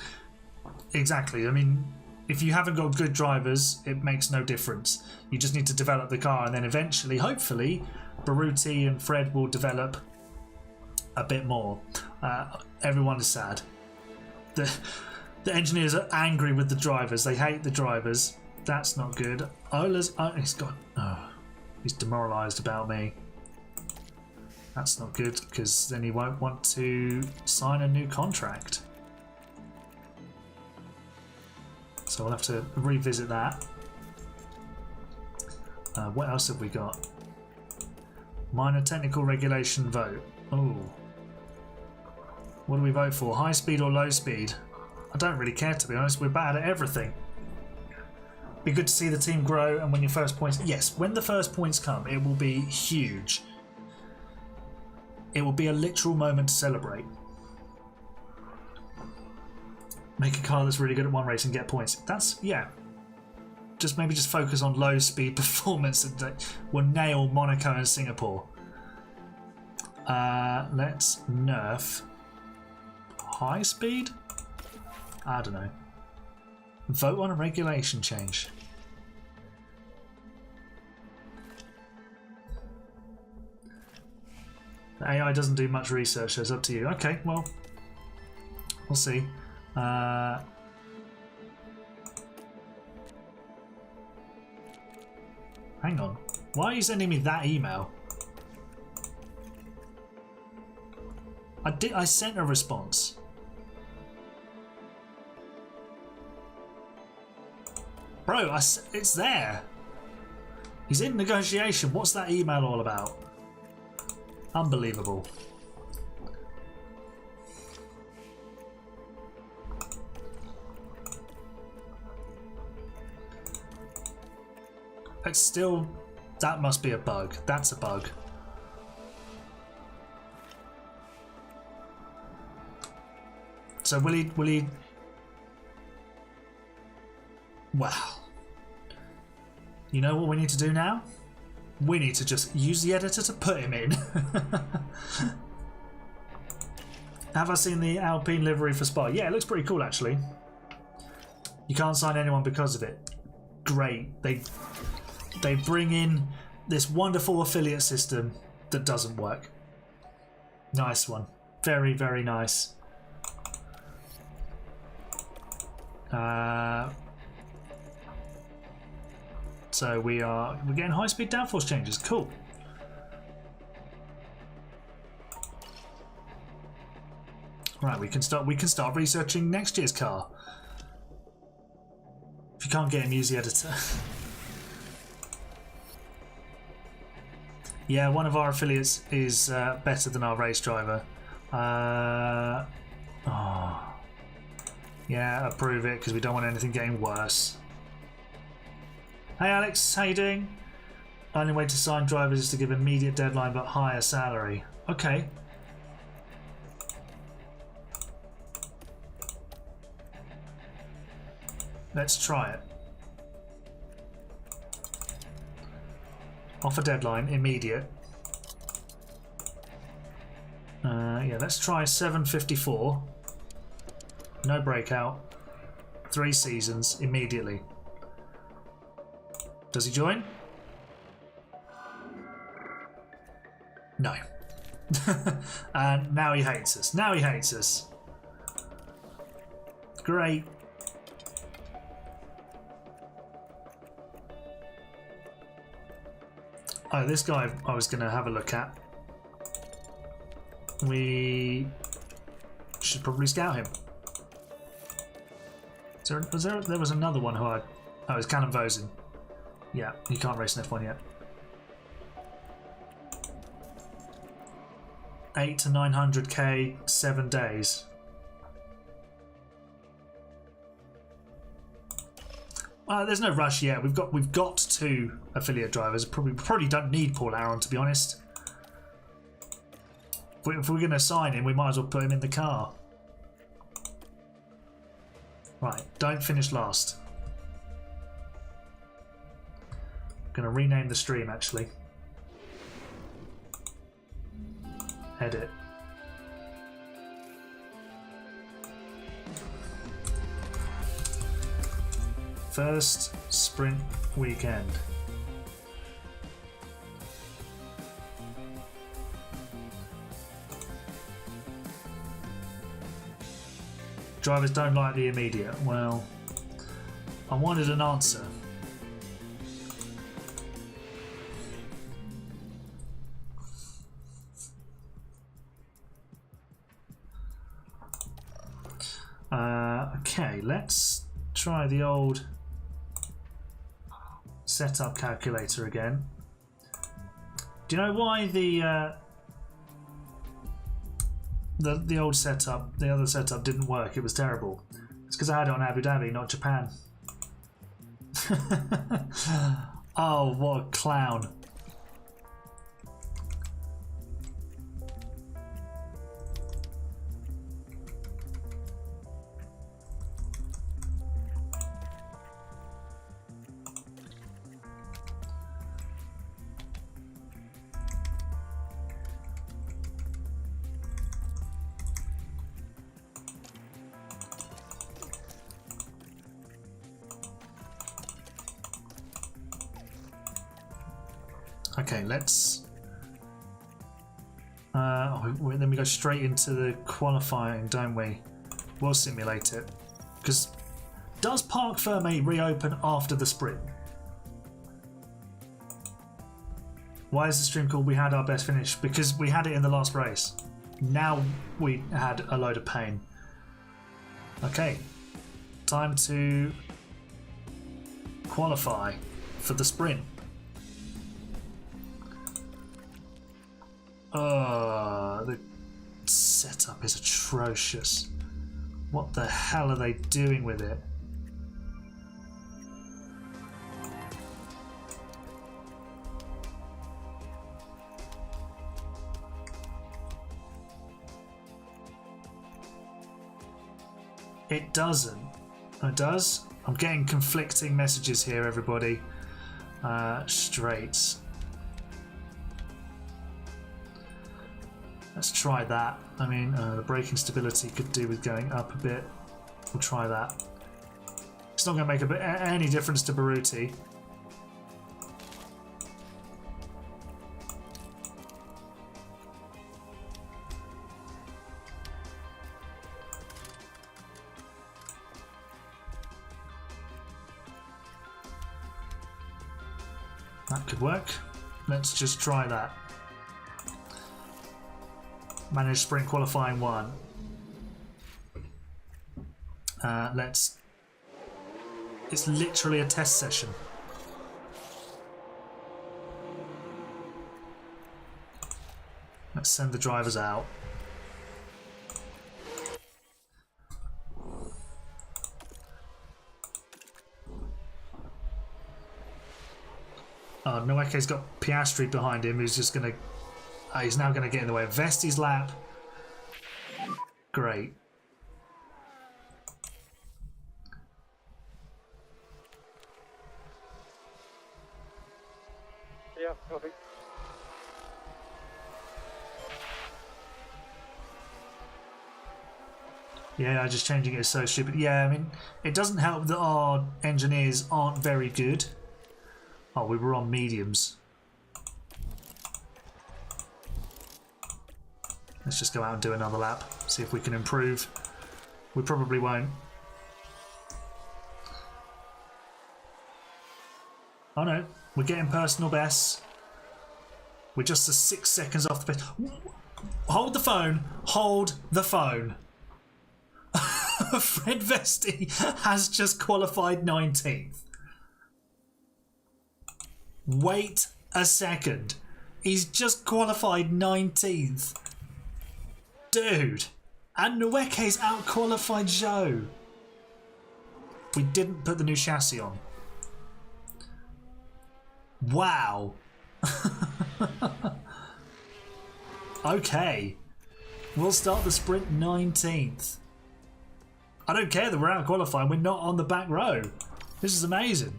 exactly. I mean, if you haven't got good drivers, it makes no difference. You just need to develop the car, and then eventually, hopefully, Baruti and Fred will develop a bit more. Everyone is sad. The engineers are angry with the drivers. They hate the drivers. That's not good. Ola's... he's demoralised about me. That's not good, because then he won't want to sign a new contract. So we'll have to revisit that. What else have we got? Minor technical regulation vote. Oh. What do we vote for? High speed or low speed? I don't really care, to be honest. We're bad at everything. Be good to see the team grow, and when your first points... Yes, when the first points come, it will be huge. It will be a literal moment to celebrate. Make a car that's really good at one race and get points. That's... yeah. Maybe just focus on low speed performance and we'll nail Monaco and Singapore. Let's nerf high speed? I don't know. Vote on a regulation change. The AI doesn't do much research, so it's up to you. Okay, well, we'll see. Hang on. Why are you sending me that email? I sent a response. Bro, it's there. He's in negotiation. What's that email all about? Unbelievable. It's still... that must be a bug. That's a bug. So will he... Wow. You know what we need to do now? We need to just use the editor to put him in. Have I seen the Alpine livery for Spa? Yeah, it looks pretty cool actually. You can't sign anyone because of it. Great. They bring in this wonderful affiliate system that doesn't work. Nice one. Very, very nice. So we're getting high-speed downforce changes. Cool. Right, we can start researching next year's car. If you can't get him, use the editor. Yeah, one of our affiliates is better than our race driver. Yeah, approve it because we don't want anything getting worse. Hey Alex, how you doing? Only way to sign drivers is to give immediate deadline but higher salary. Okay. Let's try it. Offer deadline, immediate. Yeah, let's try 754. No breakout. 3 seasons, immediately. Does he join? No. And now he hates us. Now he hates us. Great. Oh, this guy I was going to have a look at. We should probably scout him. There was another one who I... Oh, it's Callum Vosen. Yeah, you can't race an F1 yet. 8 to 900k, 7 days. There's no rush yet. We've got 2 affiliate drivers. Probably don't need Paul Aaron, to be honest. If we're going to sign him, we might as well put him in the car. Right, don't finish last. I'm going to rename the stream, actually. Edit. First sprint weekend. Drivers don't like the immediate. Well, I wanted an answer. Okay, let's try the old setup calculator again. Do you know why the old setup, the other setup didn't work? It was terrible. It's because I had it on Abu Dhabi, not Japan. Oh, what a clown. Okay, let's... then we go straight into the qualifying, don't we? We'll simulate it. Because does Parc Fermé reopen after the sprint? Why is the stream called We Had Our Best Finish? Because we had it in the last race. Now we had a load of pain. Okay, time to qualify for the sprint. The setup is atrocious. What the hell are they doing with it? It doesn't. It does? I'm getting conflicting messages here, everybody. Straights. Let's try that. I mean, the braking stability could do with going up a bit. We'll try that. It's not going to make any difference to Baruti. That could work. Let's just try that. Manage sprint qualifying 1. It's literally a test session. Let's send the drivers out. Oh, Noeke's got Piastri behind him, who's just going to... he's now going to get in the way of Vesti's lap. Great. Yeah, copy. Yeah, just changing it is so stupid. Yeah, I mean, it doesn't help that our engineers aren't very good. Oh, we were on mediums. Let's just go out and do another lap. See if we can improve. We probably won't. Oh no, we're getting personal bests. We're just 6 seconds off the best. Hold the phone. Hold the phone. Fred Vesti has just qualified 19th. Wait a second. He's just qualified 19th. Dude. And Noeke's out-qualified Zhou. We didn't put the new chassis on. Wow. Okay. We'll start the sprint 19th. I don't care that we're out qualifying. We're not on the back row. This is amazing.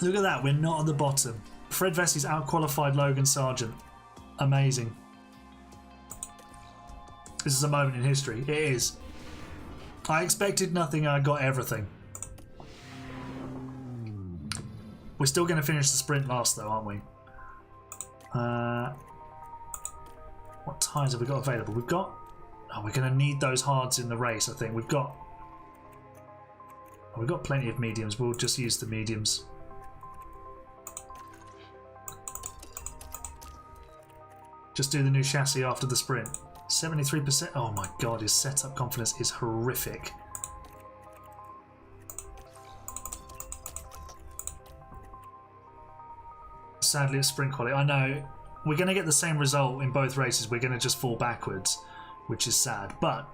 Look at that. We're not on the bottom. Fred Vesti's out-qualified Logan Sargent. Amazing. This is a moment in history. It is. I expected nothing. I got everything. We're still going to finish the sprint last, though, aren't we? What tyres have we got available? We've got... Oh, we're going to need those hards in the race, I think. We've got plenty of mediums. We'll just use the mediums. Just do the new chassis after the sprint. 73%. Oh my god, his setup confidence is horrific. Sadly, it's sprint quality. I know we're going to get the same result in both races. We're going to just fall backwards, which is sad. But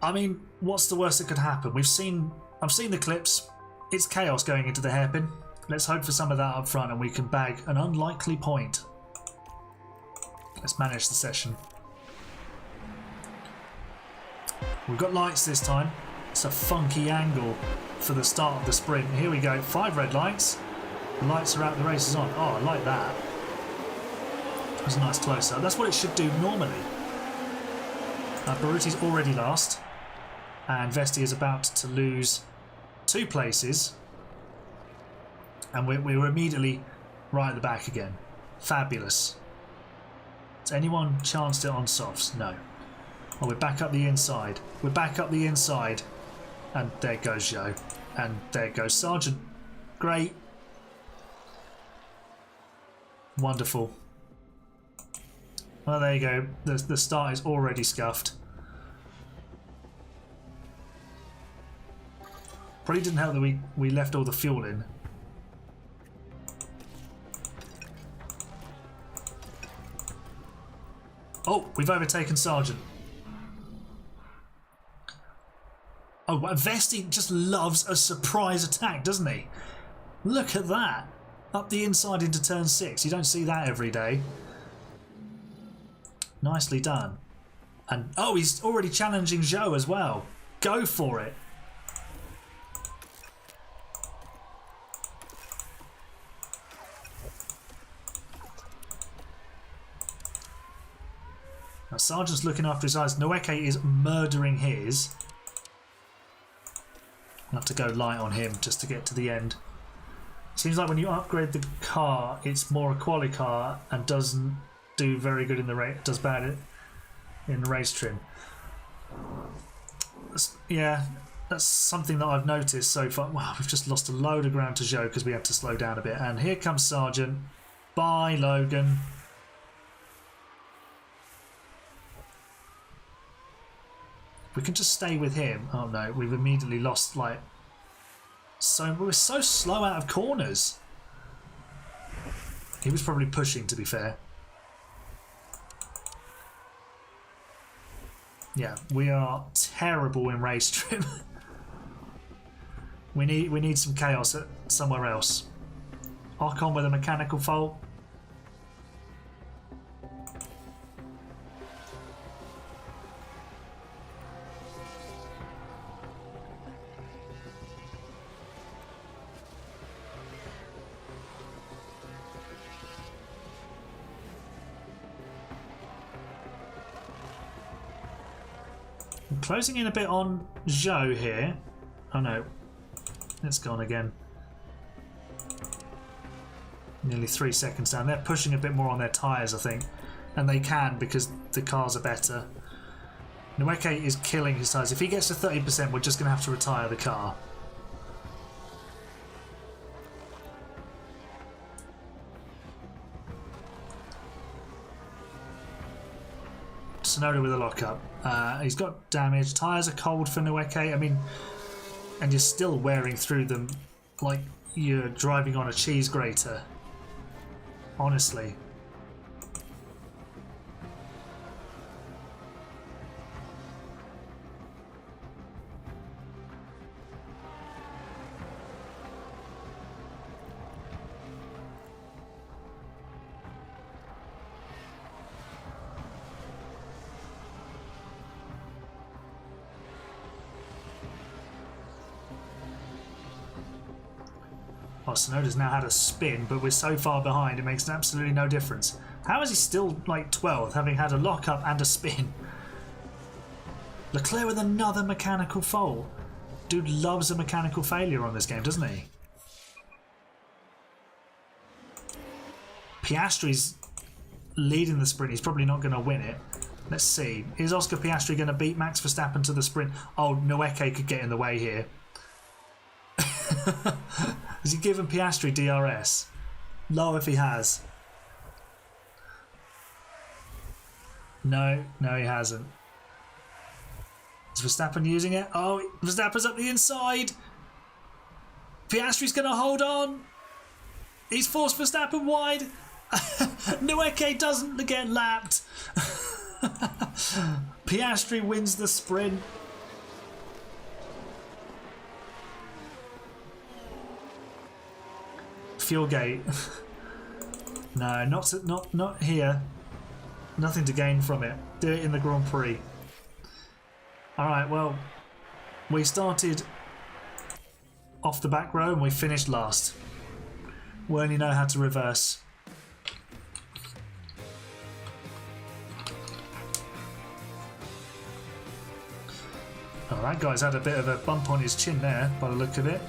I mean, what's the worst that could happen? I've seen the clips. It's chaos going into the hairpin. Let's hope for some of that up front, and we can bag an unlikely point. Let's manage the session. We've got lights this time. It's a funky angle for the start of the sprint. Here we go. 5 red lights. The lights are out, the race is on. Oh, I like that. That was a nice close-up. That's what it should do normally. Baruti's already last. And Vesti is about to lose 2 places. And we were immediately right at the back again. Fabulous. Has anyone chanced it on softs? No. Oh, we're back up the inside. We're back up the inside. And there goes Zhou. And there goes Sargent. Great. Wonderful. Well, there you go. The start is already scuffed. Probably didn't help that we left all the fuel in. Oh, we've overtaken Sargent. Oh, Vesti just loves a surprise attack, doesn't he? Look at that. Up the inside into turn 6. You don't see that every day. Nicely done. And oh, he's already challenging Zhou as well. Go for it. Now Sargent's looking after his eyes. Noeke is murdering his. I'll have to go light on him just to get to the end. Seems like when you upgrade the car, it's more a quali car and doesn't do very good in the race. Does bad in the race trim. Yeah, That's something that I've noticed so far. Wow, we've just lost a load of ground to Zhou because we had to slow down a bit. And here comes Sergeant. Bye, Logan. We can just stay with him. Oh no, we've immediately lost, like... So we're so slow out of corners. He was probably pushing, to be fair. Yeah, we are terrible in race trim. we need some chaos somewhere else. Ocon with a mechanical fault. I'm closing in a bit on Zhou here. Oh no, it's gone again. Nearly 3 seconds down. They're pushing a bit more on their tyres, I think. And they can because the cars are better. Nweke is killing his tyres. If he gets to 30%, we're just going to have to retire the car. Tsunoda with a lockup. He's got damage. Tyres are cold for Nweke. I mean, and you're still wearing through them like you're driving on a cheese grater. Honestly. Oh, Tsunoda's now had a spin, but we're so far behind it makes absolutely no difference. How is he still like 12th, having had a lockup and a spin? Leclerc with another mechanical fault. Dude loves a mechanical failure on this game, doesn't he? Piastri's leading the sprint. He's probably not going to win it. Let's see. Is Oscar Piastri going to beat Max Verstappen to the sprint? Oh, Nweke could get in the way here. Has he given Piastri DRS? Low if he has. No, he hasn't. Is Verstappen using it? Oh, Verstappen's up the inside. Piastri's going to hold on. He's forced Verstappen wide. Nweke doesn't get lapped. Piastri wins the sprint. Fuel gate. No, not here. Nothing to gain from it. Do it in the Grand Prix. Alright, well, we started off the back row and we finished last. We only know how to reverse. Oh, that guy's had a bit of a bump on his chin there, by the look of it.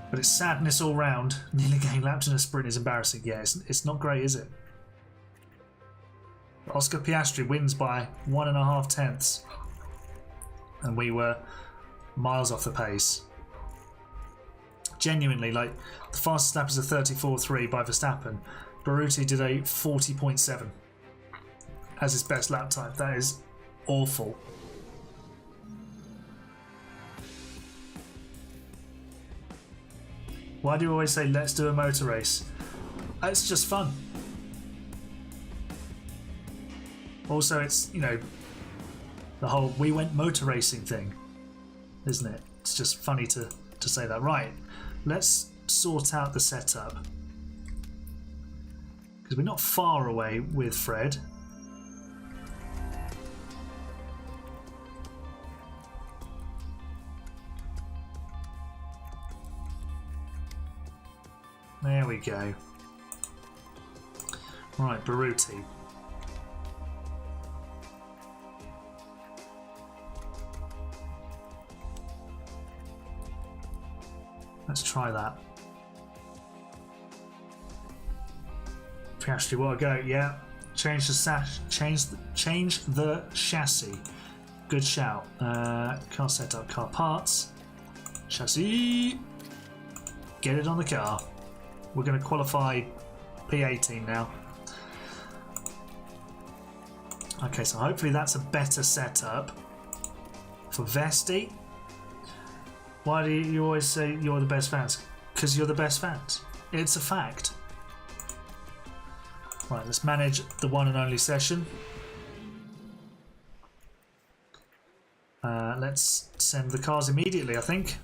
But it's sadness all round. Nearly getting lapped in a sprint is embarrassing. Yeah, it's not great, is it? Oscar Piastri wins by 1.5 tenths. And we were miles off the pace. Genuinely, like, the fastest lap is a 34.3 by Verstappen. Baruti did a 40.7 as his best lap time. That is awful. Why do you always say, let's do a motor race? It's just fun. Also, it's, you know, the whole we went motor racing thing, isn't it? It's just funny to say that. Right, let's sort out the setup. Because we're not far away with Fred. There we go. Right, Baruti. Let's try that. Piastri, what a go! Yeah, change the chassis. Good shout. Car setup, car parts, chassis. Get it on the car. We're going to qualify P18 now. Okay, so hopefully that's a better setup for Vesti. Why do you always say you're the best fans? Because you're the best fans. It's a fact. Right, let's manage the one and only session. Let's send the cars immediately, I think.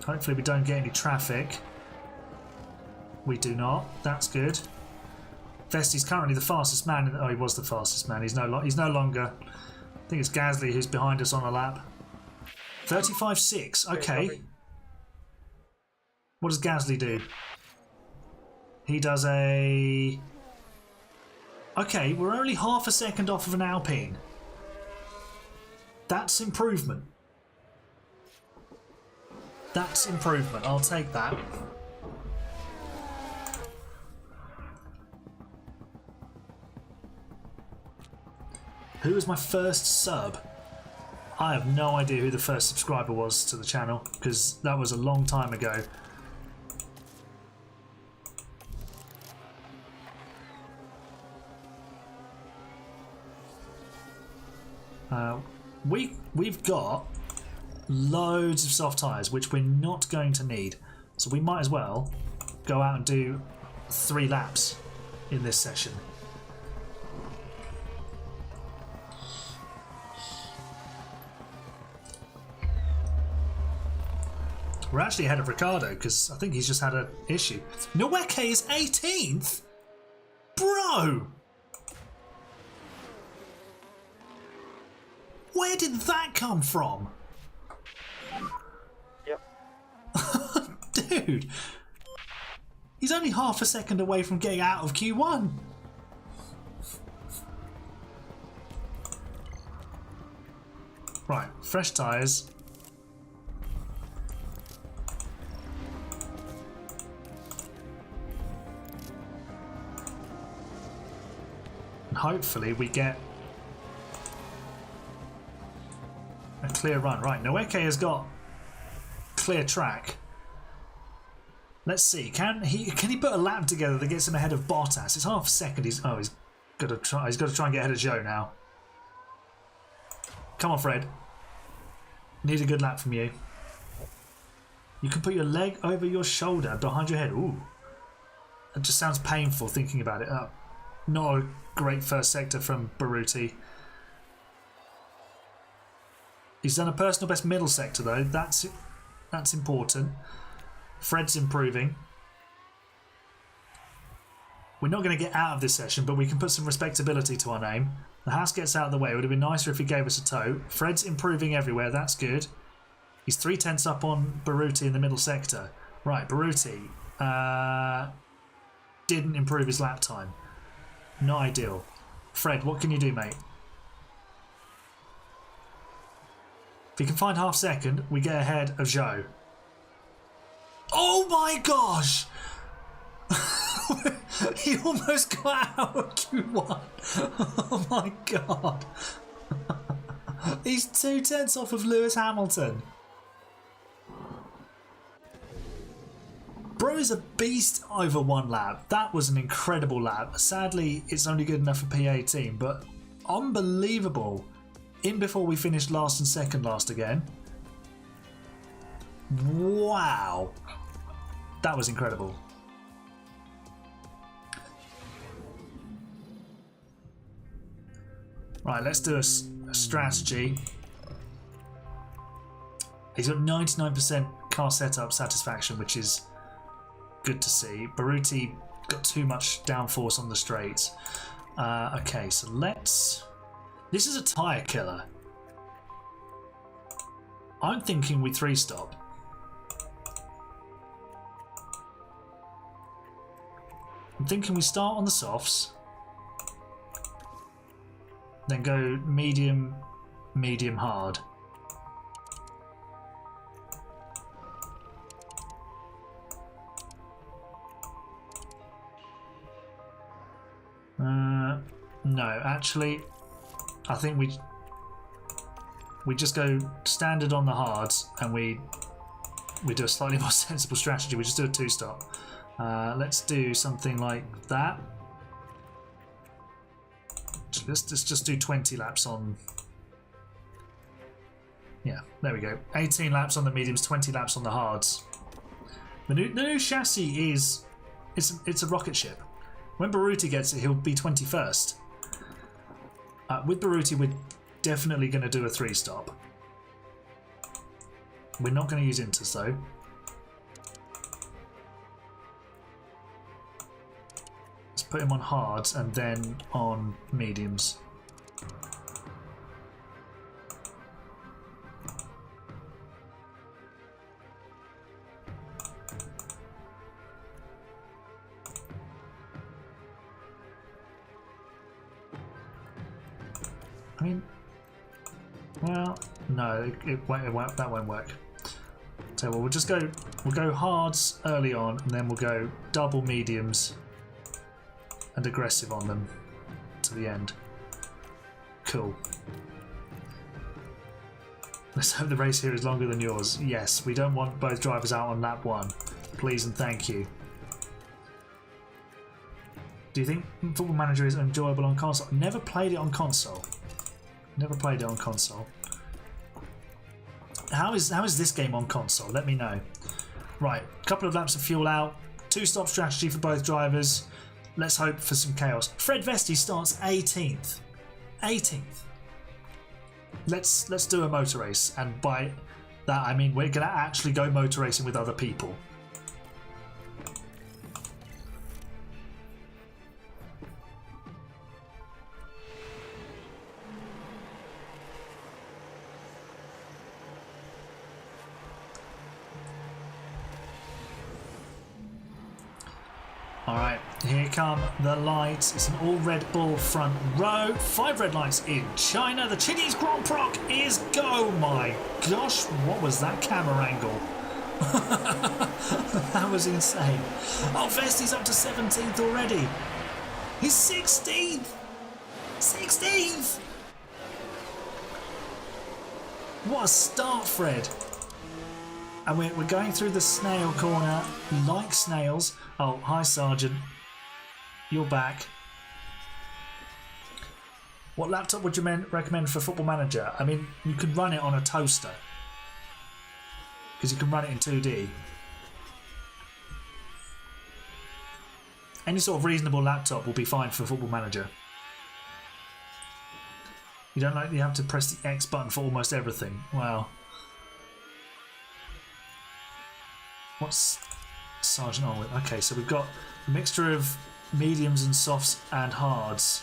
Hopefully we don't get any traffic. We do not. That's good. Vesti's currently the fastest man. Oh, he was the fastest man. He's no longer. I think it's Gasly who's behind us on a lap. 35.6. Okay. What does Gasly do? He does a... Okay, we're only half a second off of an Alpine. That's improvement. That's improvement. I'll take that. Who was my first sub? I have no idea who the first subscriber was to the channel because that was a long time ago. We've got loads of soft tyres which we're not going to need, so we might as well go out and do 3 laps in this session. We're actually ahead of Ricardo because I think he's just had an issue. Nweke is 18th? Bro! Where did that come from? Yep. Dude! He's only half a second away from getting out of Q1. Right, fresh tyres. And hopefully we get a clear run. Right, Nweke has got clear track. Let's see. Can he put a lap together that gets him ahead of Bottas? It's half a second. He's got to try. He's got to try and get ahead of Joe now. Come on, Fred. Need a good lap from you. You can put your leg over your shoulder behind your head. Ooh, it just sounds painful thinking about it. Not a great first sector from Baruti. He's done a personal best middle sector though. That's important. Fred's improving. We're not going to get out of this session, but we can put some respectability to our name. The house gets out of the way. It would have been nicer if he gave us a tow. Fred's improving everywhere. That's good. He's 3/10 up on Baruti in the middle sector. Right, Baruti didn't improve his lap time. Not ideal. Fred, what can you do, mate? If he can find half second, we get ahead of Joe. Oh my gosh! He almost got out of Q1. Oh my god. He's 2/10 off of Lewis Hamilton. Bro is a beast over 1 lap. That was an incredible lap. Sadly, it's only good enough for P18, but unbelievable. In before we finished last and second last again. Wow. That was incredible. Right, let's do a strategy. He's got 99% car setup satisfaction, which is good to see. Baruti got too much downforce on the straights. Okay, so let's... This is a tyre killer. I'm thinking we 3-stop. I'm thinking we start on the softs. Then go medium, medium, hard. No, actually, I think we just go standard on the hards, and we do a slightly more sensible strategy. We just do a 2-stop. Let's do something like that. Let's just do 20 laps on. Yeah, there we go. 18 laps on the mediums, 20 laps on the hards. The new chassis is it's a rocket ship. When Baruti gets it, he'll be 21st. With Baruti, we're definitely going to do a 3-stop. We're not going to use Inters though. Let's put him on hards and then on mediums. I mean, well, no, that won't work. So we'll go hards early on, and then we'll go double mediums and aggressive on them to the end. Cool. Let's hope the race here is longer than yours. Yes, we don't want both drivers out on lap 1. Please and thank you. Do you think Football Manager is enjoyable on console? I've never played it on console. Never played it on console. How is this game on console? Let me know. Right, couple of laps of fuel out. 2-stop strategy for both drivers. Let's hope for some chaos. Fred Vesti starts 18th. 18th. Let's do a motor race, and by that I mean we're gonna actually go motor racing with other people. Alright, here come the lights. It's an all Red Bull front row. 5 red lights in China. The Chinese Grand Prix is go. My gosh, what was that camera angle? That was insane. Oh, Vesti's up to 17th already. He's 16th. 16th. What a start, Fred. And we're going through the snail corner like snails. Oh, hi, Sergeant. You're back. What laptop would you recommend for Football Manager? I mean, you could run it on a toaster, because you can run it in 2D. Any sort of reasonable laptop will be fine for Football Manager. You don't like you have to press the X button for almost everything. Well, what's Sergeant on with? Okay, so we've got a mixture of mediums and softs and hards.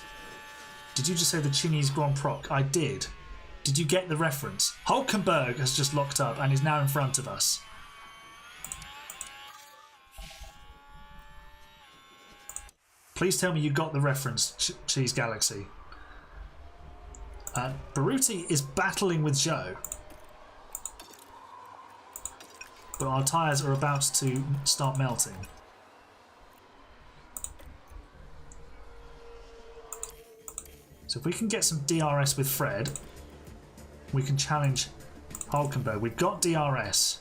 Did you just say the Chinese Grand Prix? I did. Did you get the reference? Hulkenberg has just locked up and is now in front of us. Please tell me you got the reference, Cheese Galaxy. Baruti is battling with Joe. But our tyres are about to start melting. So if we can get some DRS with Fred, we can challenge Hulkenberg. We've got DRS.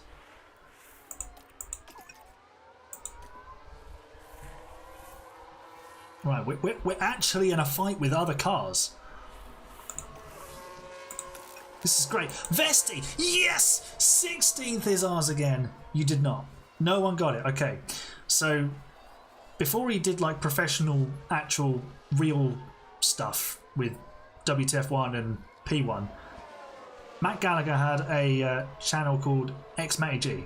Right, we're actually in a fight with other cars. This is great. Vesti! Yes! 16th is ours again. You did not. No one got it. Okay. So, before he did like professional, actual, real stuff with WTF1 and P1, Matt Gallagher had a channel called XMattyG,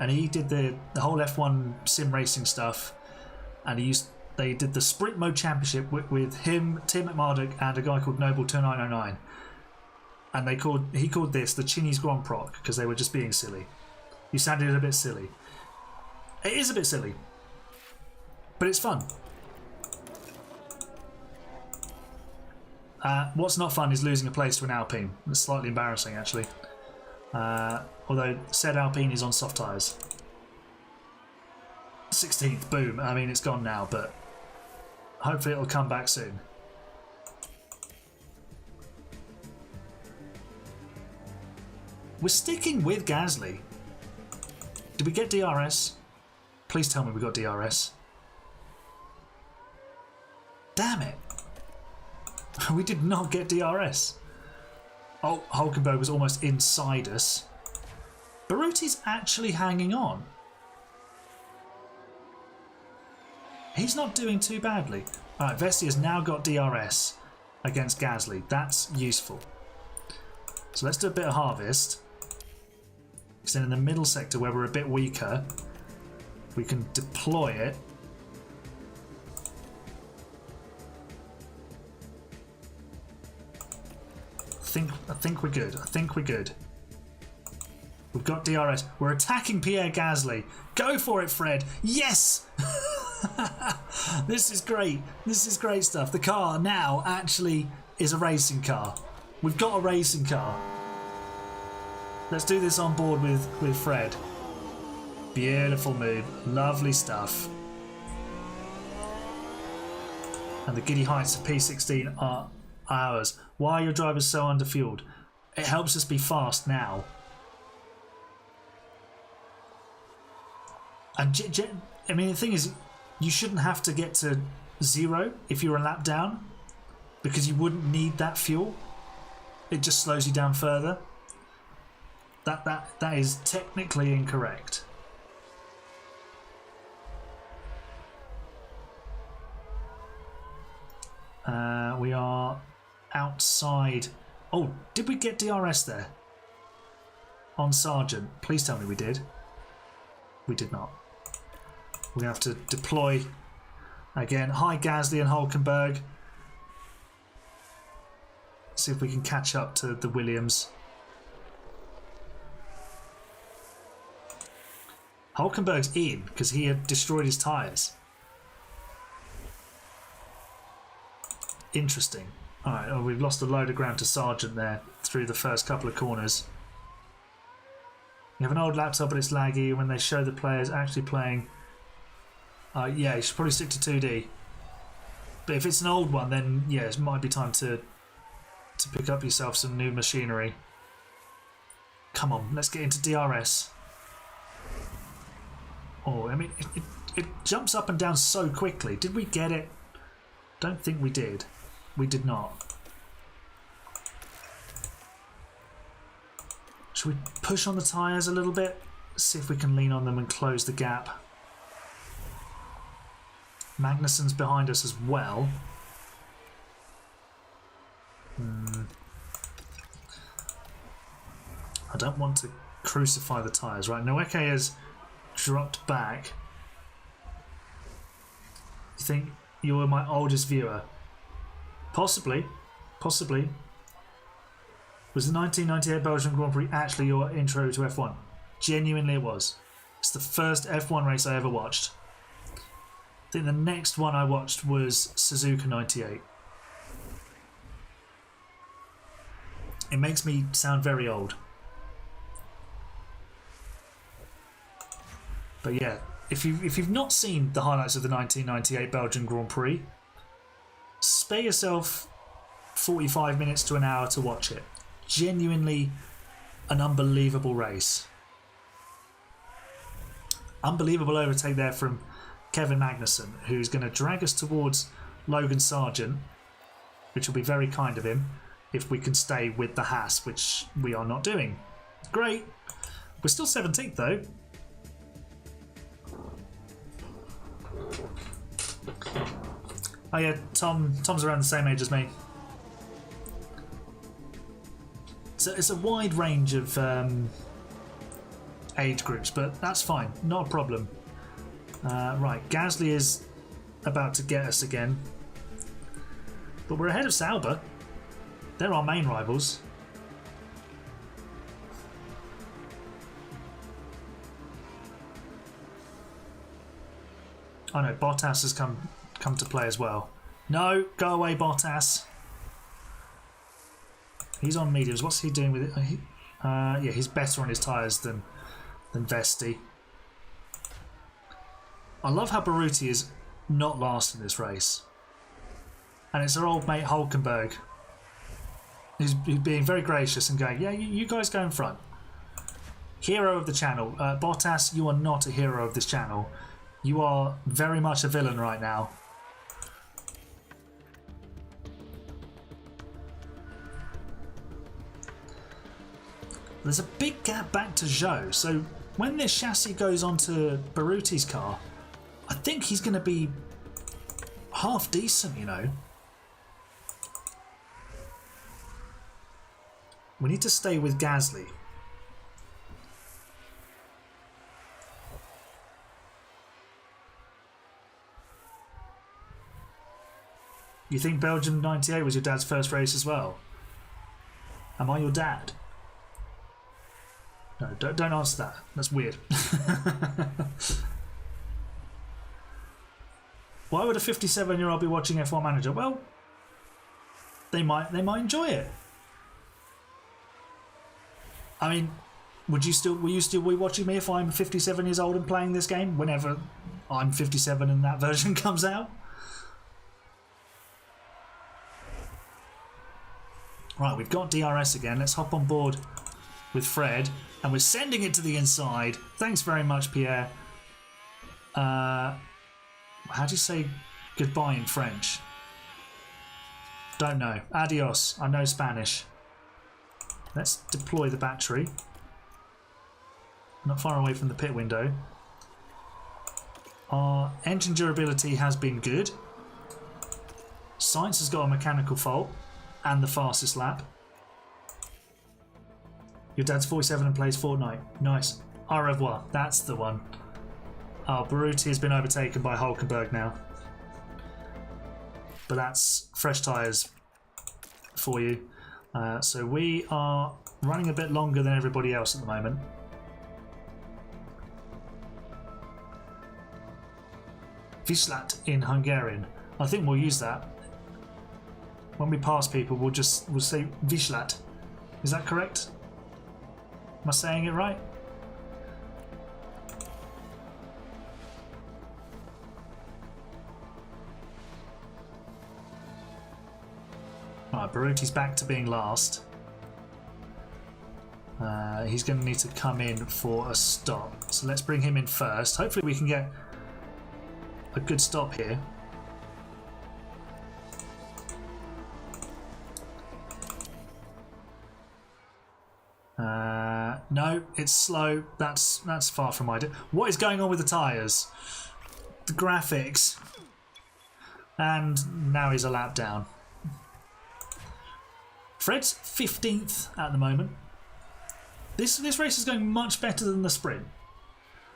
and he did the whole F1 sim racing stuff, and they did the Sprint Mode Championship with him, Tim McMurdoch, and a guy called Noble2909. And he called this the Chinese Grand Prix because they were just being silly. You sounded a bit silly. It is a bit silly, but it's fun. What's not fun is losing a place to an Alpine. It's slightly embarrassing, actually. Although said Alpine is on soft tyres. 16th, boom. I mean, it's gone now, but hopefully it'll come back soon. We're sticking with Gasly. Did we get DRS? Please tell me we got DRS. Damn it. We did not get DRS. Oh, Hulkenberg was almost inside us. Baruti's actually hanging on. He's not doing too badly. Alright, Vesti has now got DRS against Gasly. That's useful. So let's do a bit of harvest. Because then in the middle sector where we're a bit weaker, we can deploy it. I think we're good. I think we're good. We've got DRS. We're attacking Pierre Gasly. Go for it, Fred. Yes! This is great. This is great stuff. The car now actually is a racing car. We've got a racing car. Let's do this on board with Fred. Beautiful move. Lovely stuff. And the giddy heights of P16 are ours. Why are your drivers so underfueled? It helps us be fast now. And I mean, the thing is, you shouldn't have to get to 0 if you're a lap down, because you wouldn't need that fuel. It just slows you down further. That is technically incorrect. We are outside. Oh, did we get DRS there? On Sargent. Please tell me we did. We did not. We're going to have to deploy again. Hi, Gasly and Hulkenberg. See if we can catch up to the Williams. Hulkenberg's in because he had destroyed his tyres. Interesting. Alright, oh, we've lost a load of ground to Sargent there through the first couple of corners. You have an old laptop but it's laggy when they show the players actually playing. Yeah, you should probably stick to 2D. But if it's an old one, then yeah, it might be time to pick up yourself some new machinery. Come on, let's get into DRS. Oh, I mean, it jumps up and down so quickly. Did we get it? Don't think we did. We did not. Should we push on the tyres a little bit? See if we can lean on them and close the gap. Magnussen's behind us as well. I don't want to crucify the tyres. Right, Noeke has dropped back. You think you're my oldest viewer? Possibly. Possibly. Was the 1998 Belgian Grand Prix actually your intro to F1? Genuinely it was. It's the first F1 race I ever watched. I think the next one I watched was Suzuka 98. It makes me sound very old. But yeah, if you've not seen the highlights of the 1998 Belgian Grand Prix, spare yourself 45 minutes to an hour to watch it. Genuinely an unbelievable race. Unbelievable overtake there from Kevin Magnussen, who's going to drag us towards Logan Sargent, which will be very kind of him if we can stay with the Haas, which we are not doing. Great. We're still 17th though. Oh yeah, Tom's around the same age as me. So it's a wide range of age groups, but that's fine, not a problem. Right, Gasly is about to get us again, but we're ahead of Sauber. They're our main rivals. Oh no, Bottas has come to play as well. No, go away, Bottas. He's on mediums. What's he doing with it? Yeah, he's better on his tyres than Vesti. I love how Baruti is not last in this race. And it's our old mate Hulkenberg who's being very gracious and going, yeah, you guys go in front. Hero of the channel. Bottas, you are not a hero of this channel. You are very much a villain right now. There's a big gap back to Zhou, so when this chassis goes onto Baruti's car, I think he's going to be half decent, you know. We need to stay with Gasly. You think Belgium 98 was your dad's first race as well? Am I your dad? No, don't answer that. That's weird. Why would a 57-year-old be watching F1 Manager? Well, they might enjoy it. I mean, will you still be watching me if I'm 57 years old and playing this game whenever I'm 57 and that version comes out? Right, we've got DRS again. Let's hop on board with Fred, and we're sending it to the inside. Thanks very much, Pierre. How do you say goodbye in French? Don't know. Adios. I know Spanish. Let's deploy the battery. Not far away from the pit window. Our engine durability has been good. Sainz has got a mechanical fault and the fastest lap. Your dad's 47 and plays Fortnite. Nice. Au revoir. That's the one. Oh, Baruti has been overtaken by Hulkenberg now. But that's fresh tyres for you. So we are running a bit longer than everybody else at the moment. Vislat in Hungarian. I think we'll use that. When we pass people, we'll say Vislat. Is that correct? Am I saying it right? Alright, Baruti's back to being last. He's going to need to come in for a stop. So let's bring him in first. Hopefully we can get a good stop here. No, it's slow. That's far from ideal. What is going on with the tyres? The graphics. And now he's a lap down. Fred's 15th at the moment. This race is going much better than the sprint.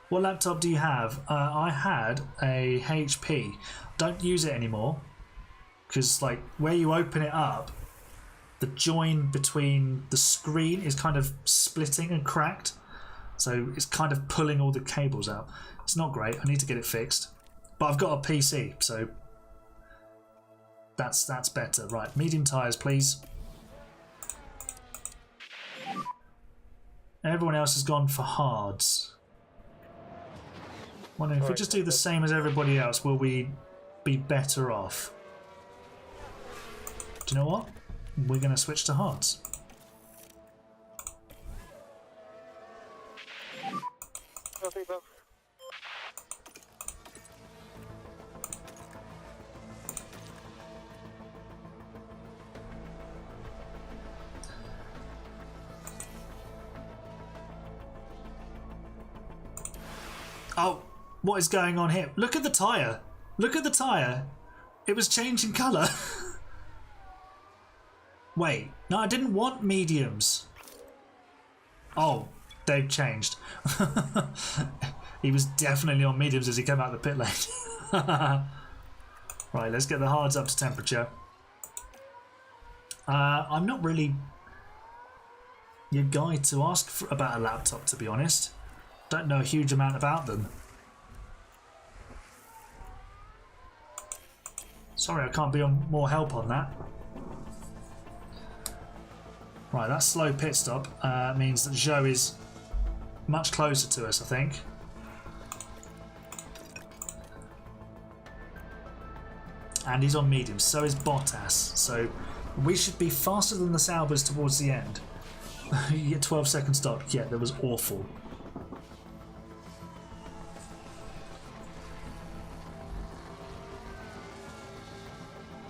What laptop do you have? I had a HP. Don't use it anymore because, like, where you open it up, the join between the screen is kind of splitting and cracked, so it's kind of pulling all the cables out. It's not great. I need to get it fixed, but I've got a PC, so that's better. Right, medium tyres, please. Everyone else has gone for hards. Wondering if we just do the same as everybody else, will we be better off? Do you know what? We're going to switch to hards. Oh, what is going on here? Look at the tyre. Look at the tyre. It was changing colour. Wait, no, I didn't want mediums. Oh, they've changed. He was definitely on mediums as he came out of the pit lane. Right, let's get the hards up to temperature. I'm not really your guy to ask about a laptop, to be honest. Don't know a huge amount about them. Sorry, I can't be on more help on that. Right, that slow pit stop means that Zhou is much closer to us, I think. And he's on mediums, so is Bottas. So we should be faster than the Saubers towards the end. You get 12-second stop. Yeah, that was awful.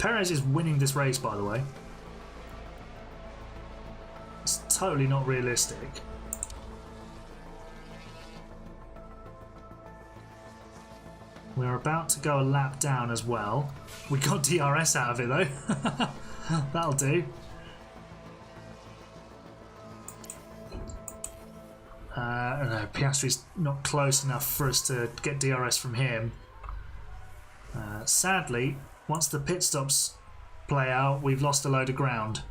Perez is winning this race, by the way. It's totally not realistic. We're about to go a lap down as well. We got DRS out of it though. That'll do. No, Piastri's not close enough for us to get DRS from him. Sadly, once the pit stops play out, we've lost a load of ground.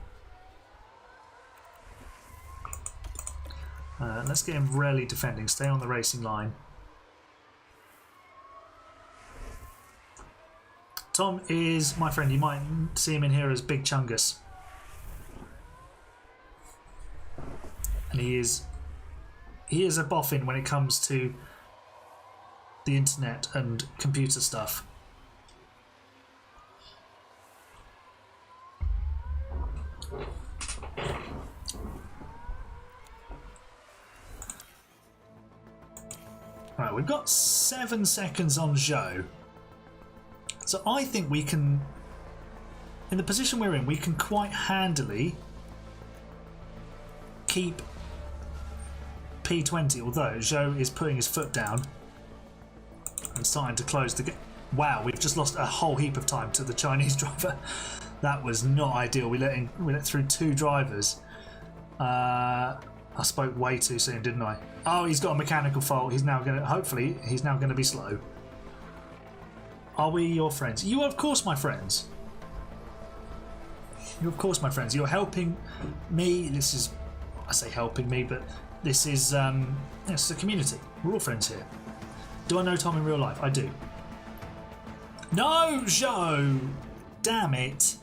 Let's get him rarely defending. Stay on the racing line. Tom is my friend. You might see him in here as Big Chungus. And he is a boffin when it comes to the internet and computer stuff. Right, we've got 7 seconds on Zhou. So I think we can, in the position we're in, we can quite handily keep P20, although Zhou is putting his foot down and starting to close the gap. Wow, we've just lost a whole heap of time to the Chinese driver. That was not ideal. We let through 2 drivers. I spoke way too soon, didn't I? Oh, he's got a mechanical fault. He's now gonna, hopefully, he's now gonna be slow. Are we your friends? You are, of course, my friends. You're, of course, my friends. You're helping me. This is, I say helping me, but this is, it's a community. We're all friends here. Do I know Tom in real life? I do. No, Zhou! Damn it.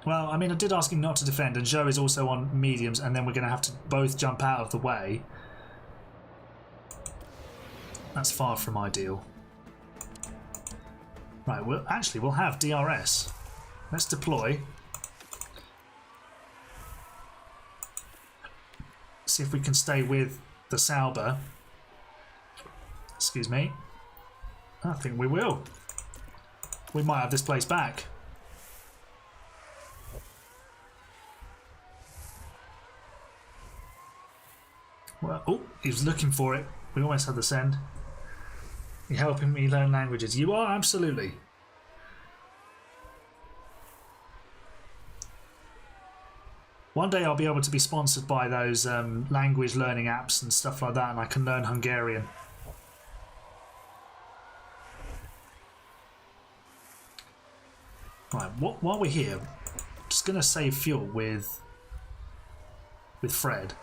Well, I mean, I did ask him not to defend, and Zhou is also on mediums, and then we're going to have to both jump out of the way. That's far from ideal. Right, we'll have DRS. Let's deploy. See if we can stay with the Sauber. Excuse me. I think we will. We might have this place back. Well, oh, he was looking for it. We almost had the send. You're helping me learn languages. You are, absolutely. One day I'll be able to be sponsored by those language learning apps and stuff like that, and I can learn Hungarian. Right, while we're here, I'm just going to save fuel with Fred.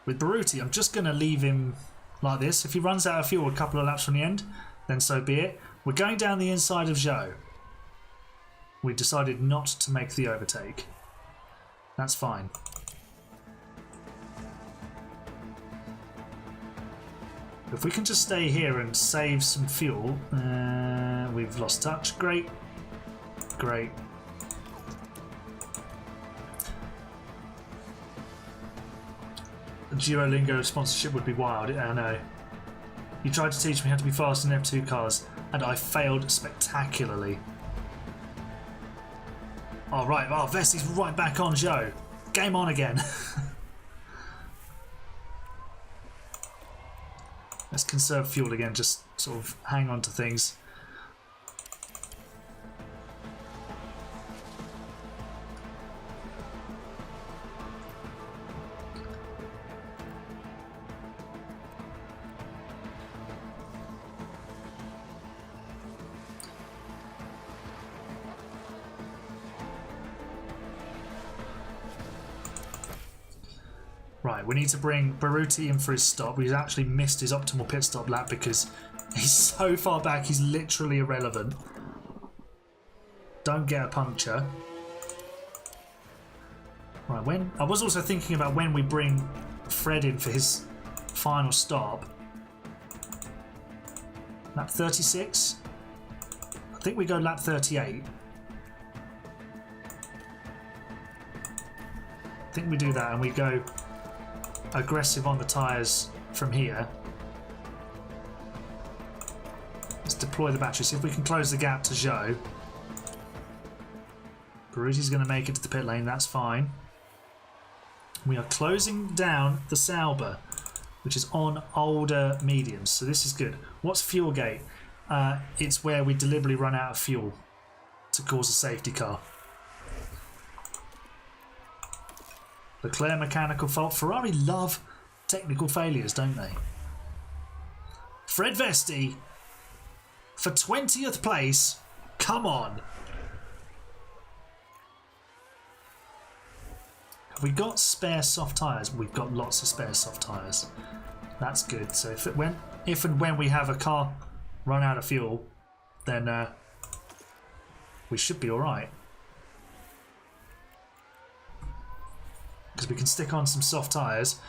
With Baruti, I'm just going to leave him like this. If he runs out of fuel a couple of laps from the end, then so be it. We're going down the inside of Zhou. We decided not to make the overtake. That's fine. If we can just stay here and save some fuel. We've lost touch. Great. Great. Duolingo sponsorship would be wild, I know. You tried to teach me how to be fast in F2 cars, and I failed spectacularly. Oh, right. Oh, Vessi's right back on Zhou. Game on again. Let's conserve fuel again, just sort of hang on to things. Right, we need to bring Baruti in for his stop. He's actually missed his optimal pit stop lap because he's so far back, he's literally irrelevant. Don't get a puncture. Right, I was also thinking about when we bring Fred in for his final stop. Lap 36? I think we go lap 38. I think we do that and we go aggressive on the tyres from here. Let's deploy the battery, see if we can close the gap to Zhou. Baruti's going to make it to the pit lane, that's fine. We are closing down the Sauber, which is on older mediums, so this is good. What's fuel gate? It's where we deliberately run out of fuel to cause a safety car. Leclerc mechanical fault. Ferrari love technical failures, don't they? Fred Vesti for 20th place. Come on. Have we got spare soft tyres? We've got lots of spare soft tyres. That's good. So if and when we have a car run out of fuel, then we should be all right. Because we can stick on some soft tyres.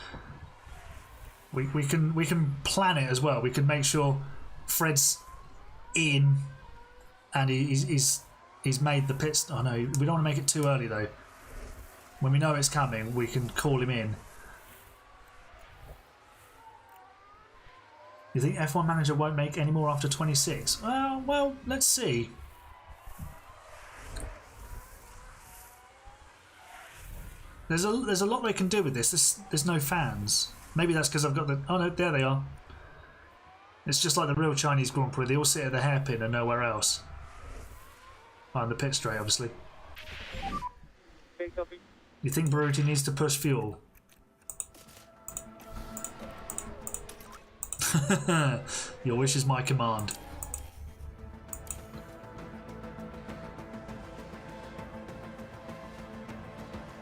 We can plan it as well. We can make sure Fred's in, and he's made the pits. Oh no, we don't want to make it too early though. When we know it's coming, we can call him in. You think F1 Manager won't make any more after 26? Well, let's see. There's a lot they can do with this. There's no fans. Maybe that's because I've got the... Oh no, there they are. It's just like the real Chinese Grand Prix. They all sit at the hairpin and nowhere else. Oh, and the pit straight, obviously. Okay, copy. You think Baruti needs to push fuel? Your wish is my command.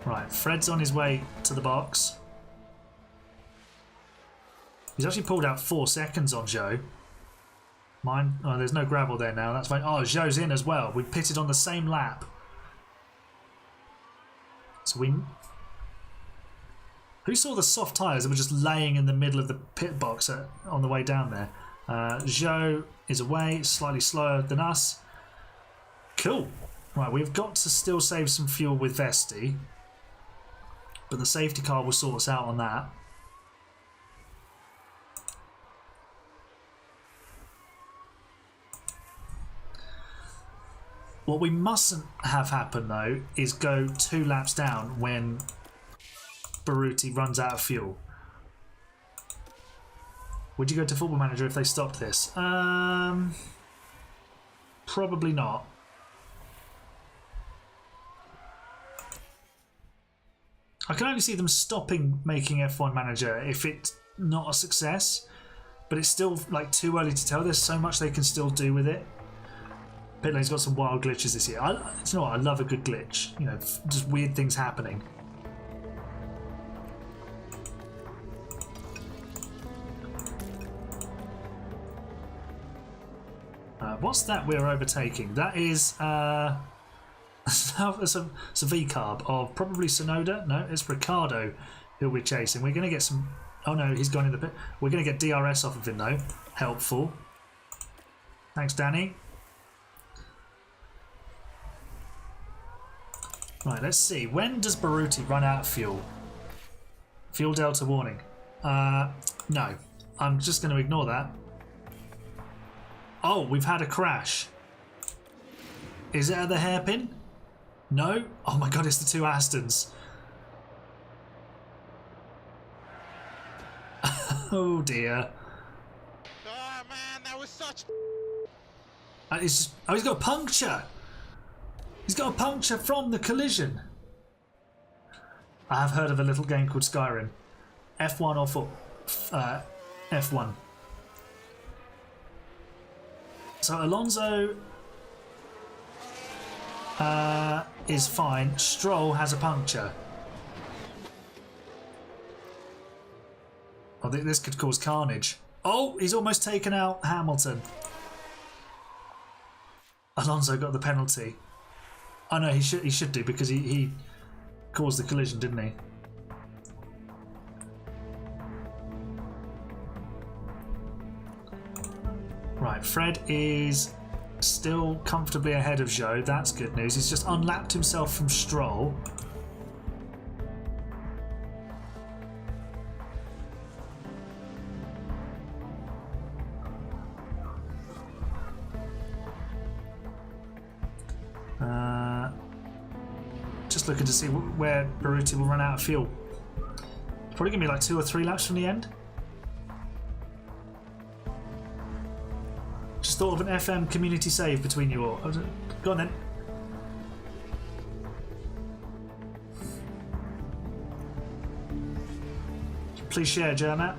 Right, Fred's on his way to the box. He's actually pulled out 4 seconds on Zhou. Mine. Oh, there's no gravel there now. That's fine. Oh, Zhou's in as well. We pitted on the same lap. So we... Who saw the soft tyres that were just laying in the middle of the pit box on the way down there? Zhou is away, slightly slower than us. Cool. Right, we've got to still save some fuel with Vesti. But the safety car will sort us out on that. What we mustn't have happen though is go 2 laps down when Baruti runs out of fuel. Would you go to Football Manager if they stopped this? Probably not. I can only see them stopping making F1 Manager if it's not a success, but it's still like too early to tell. There's so much they can still do with it. Pit lane's got some wild glitches this year. You know what? I love a good glitch. You know, just weird things happening. What's that we're overtaking? That is it's a V-carb of probably Sonoda. No, it's Ricardo who we're chasing. We're going to get some... Oh no, he's gone in the pit. We're going to get DRS off of him though. Helpful. Thanks, Danny. Right, let's see. When does Baruti run out of fuel? Fuel delta warning. No. I'm just going to ignore that. Oh, we've had a crash. Is it at the hairpin? No? Oh my god, it's the 2 Astons. Oh dear. Oh man, that was such... He's got a puncture. He's got a puncture from the collision. I have heard of a little game called Skyrim. F1 or F1. So Alonso is fine. Stroll has a puncture. I think this could cause carnage. Oh, he's almost taken out Hamilton. Alonso got the penalty. Oh no, he should do because he caused the collision, didn't he? Right, Fred is still comfortably ahead of Zhou. That's good news. He's just unlapped himself from Stroll. looking to see where Baruti will run out of fuel. Probably going to be like 2 or 3 laps from the end. Just thought of an FM community save between you all. Go on then. Please share, Jermat.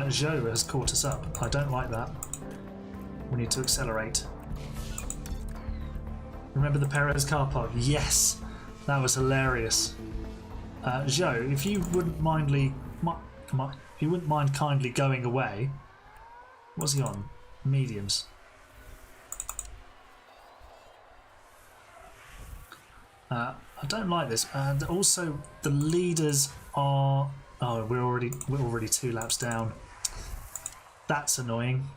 Joe has caught us up. I don't like that. We need to accelerate. Remember the Perez car park? Yes, that was hilarious. Joe, if you wouldn't kindly going away. What's he on? Mediums. I don't like this, and also the leaders are. Oh, we're already 2 laps down. That's annoying.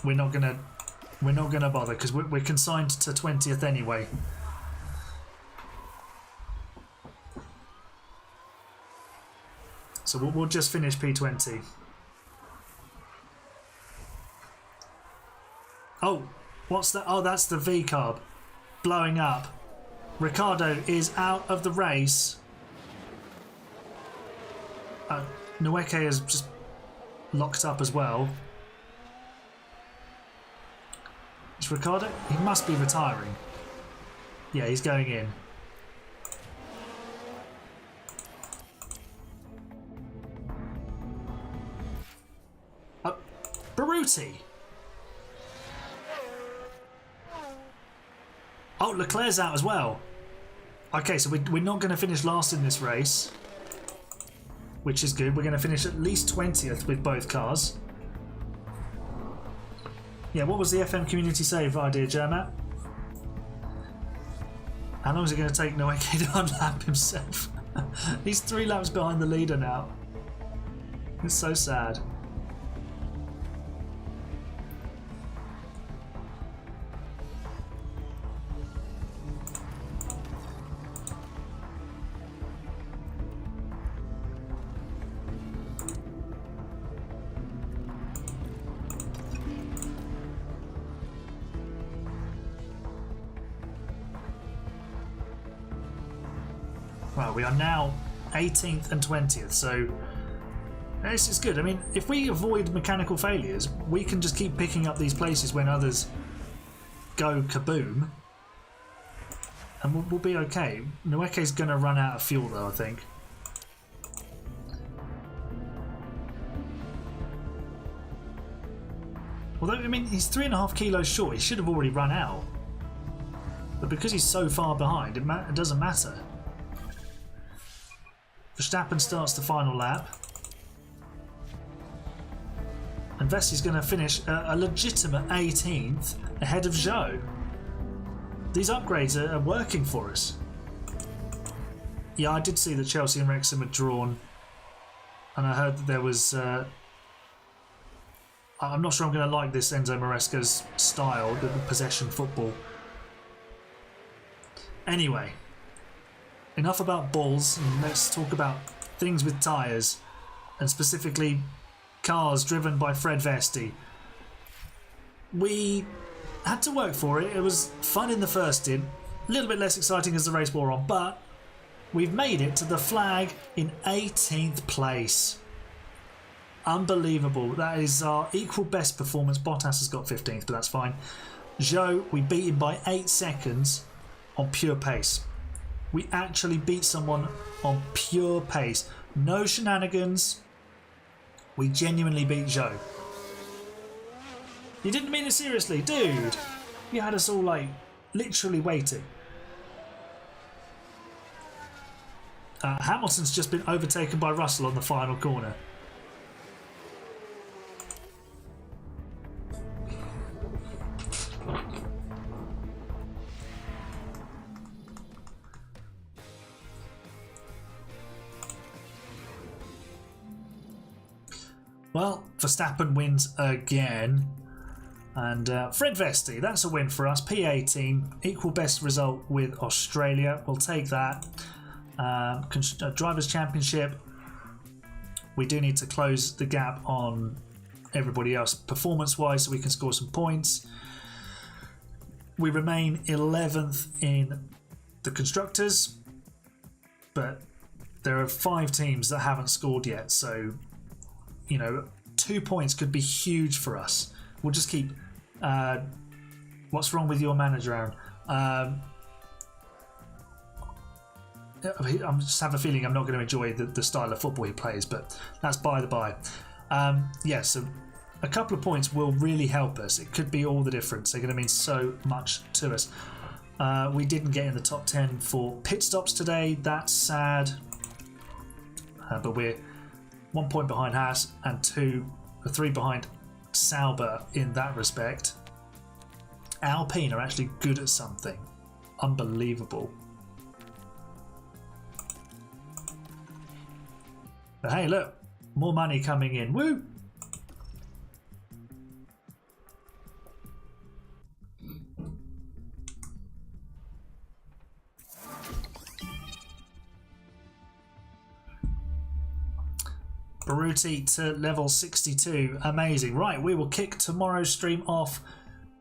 We're not gonna bother because we're consigned to 20th anyway. So we'll just finish P20. Oh, what's that? Oh, that's the V carb blowing up. Ricardo is out of the race. Nweke has just locked up as well. Is Ricardo? He must be retiring. Yeah, he's going in. Baruti. Oh, Leclerc's out as well. Okay, so we're not going to finish last in this race, which is good. We're going to finish at least 20th with both cars. Yeah, what was the FM community save idea, Jermat? How long is it going to take Nweke to unlap himself? He's 3 laps behind the leader now. It's so sad. Right, we are now 18th and 20th, so this is good. I mean, if we avoid mechanical failures, we can just keep picking up these places when others go kaboom, and we'll be okay. Nweke's going to run out of fuel, though, I think. Although, I mean, he's 3.5 kilos short. He should have already run out. But because he's so far behind, it doesn't matter. Verstappen starts the final lap. And Vessi's going to finish a legitimate 18th ahead of Zhou. These upgrades are working for us. Yeah, I did see that Chelsea and Wrexham had drawn. And I heard that there was... I'm not sure I'm going to like this Enzo Maresca's style, the possession football. Anyway, enough about balls, and let's talk about things with tyres, and specifically cars driven by Fred Vesti. We had to work for it. It was fun in the first stint, a little bit less exciting as the race wore on, but we've made it to the flag in 18th place. Unbelievable. That is our equal best performance. Bottas has got 15th, but that's fine. Zhou, we beat him by 8 seconds on pure pace. We actually beat someone on pure pace. No shenanigans. We genuinely beat Zhou. You didn't mean it seriously, dude. You had us all, like, literally waiting. Hamilton's just been overtaken by Russell on the final corner. Well, Verstappen wins again. And Fred Vesti, that's a win for us. P18, equal best result with Australia. We'll take that. Drivers' Championship. we do need to close the gap on everybody else performance-wise so we can score some points. We remain 11th in the Constructors, but there are 5 teams that haven't scored yet, so, you know, 2 points could be huge for us. We'll just keep... what's wrong with your manager, Aaron? I just have a feeling I'm not going to enjoy the style of football he plays, but that's by the by. Yeah, so a couple of points will really help us. It could be all the difference. They're going to mean so much to us. We didn't get in the top 10 for pit stops today. That's sad. But we're 1 point behind Haas and 3 behind Sauber in that respect. Alpine are actually good at something. Unbelievable. But hey, look, more money coming in. Woo! Baruti to level 62. Amazing. Right, we will kick tomorrow's stream off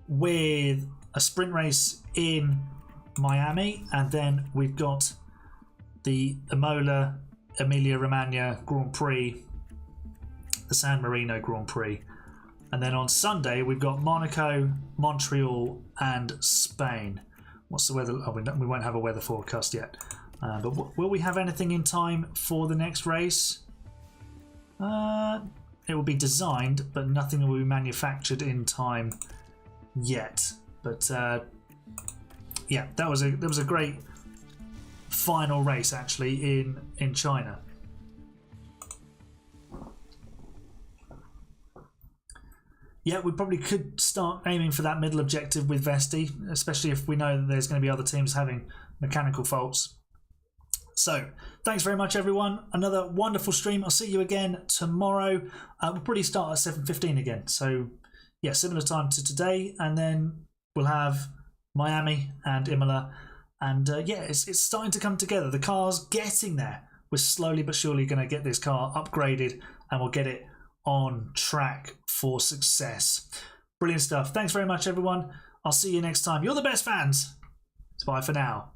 with a sprint race in Miami, and then we've got the Emilia-Romagna Grand Prix, the San Marino Grand Prix, and then on Sunday we've got Monaco, Montreal and Spain. What's the weather? Oh, we won't have a weather forecast yet, but will we have anything in time for the next race? It will be designed, but nothing will be manufactured in time yet. But yeah, that was a great final race actually in China. Yeah, we probably could start aiming for that middle objective with Vesti, especially if we know that there's going to be other teams having mechanical faults. So, thanks very much, everyone. Another wonderful stream. I'll see you again tomorrow. We'll probably start at 7:15 again. So, yeah, similar time to today. And then we'll have Miami and Imola. And, yeah, it's starting to come together. The car's getting there. We're slowly but surely going to get this car upgraded and we'll get it on track for success. Brilliant stuff. Thanks very much, everyone. I'll see you next time. You're the best fans. Bye for now.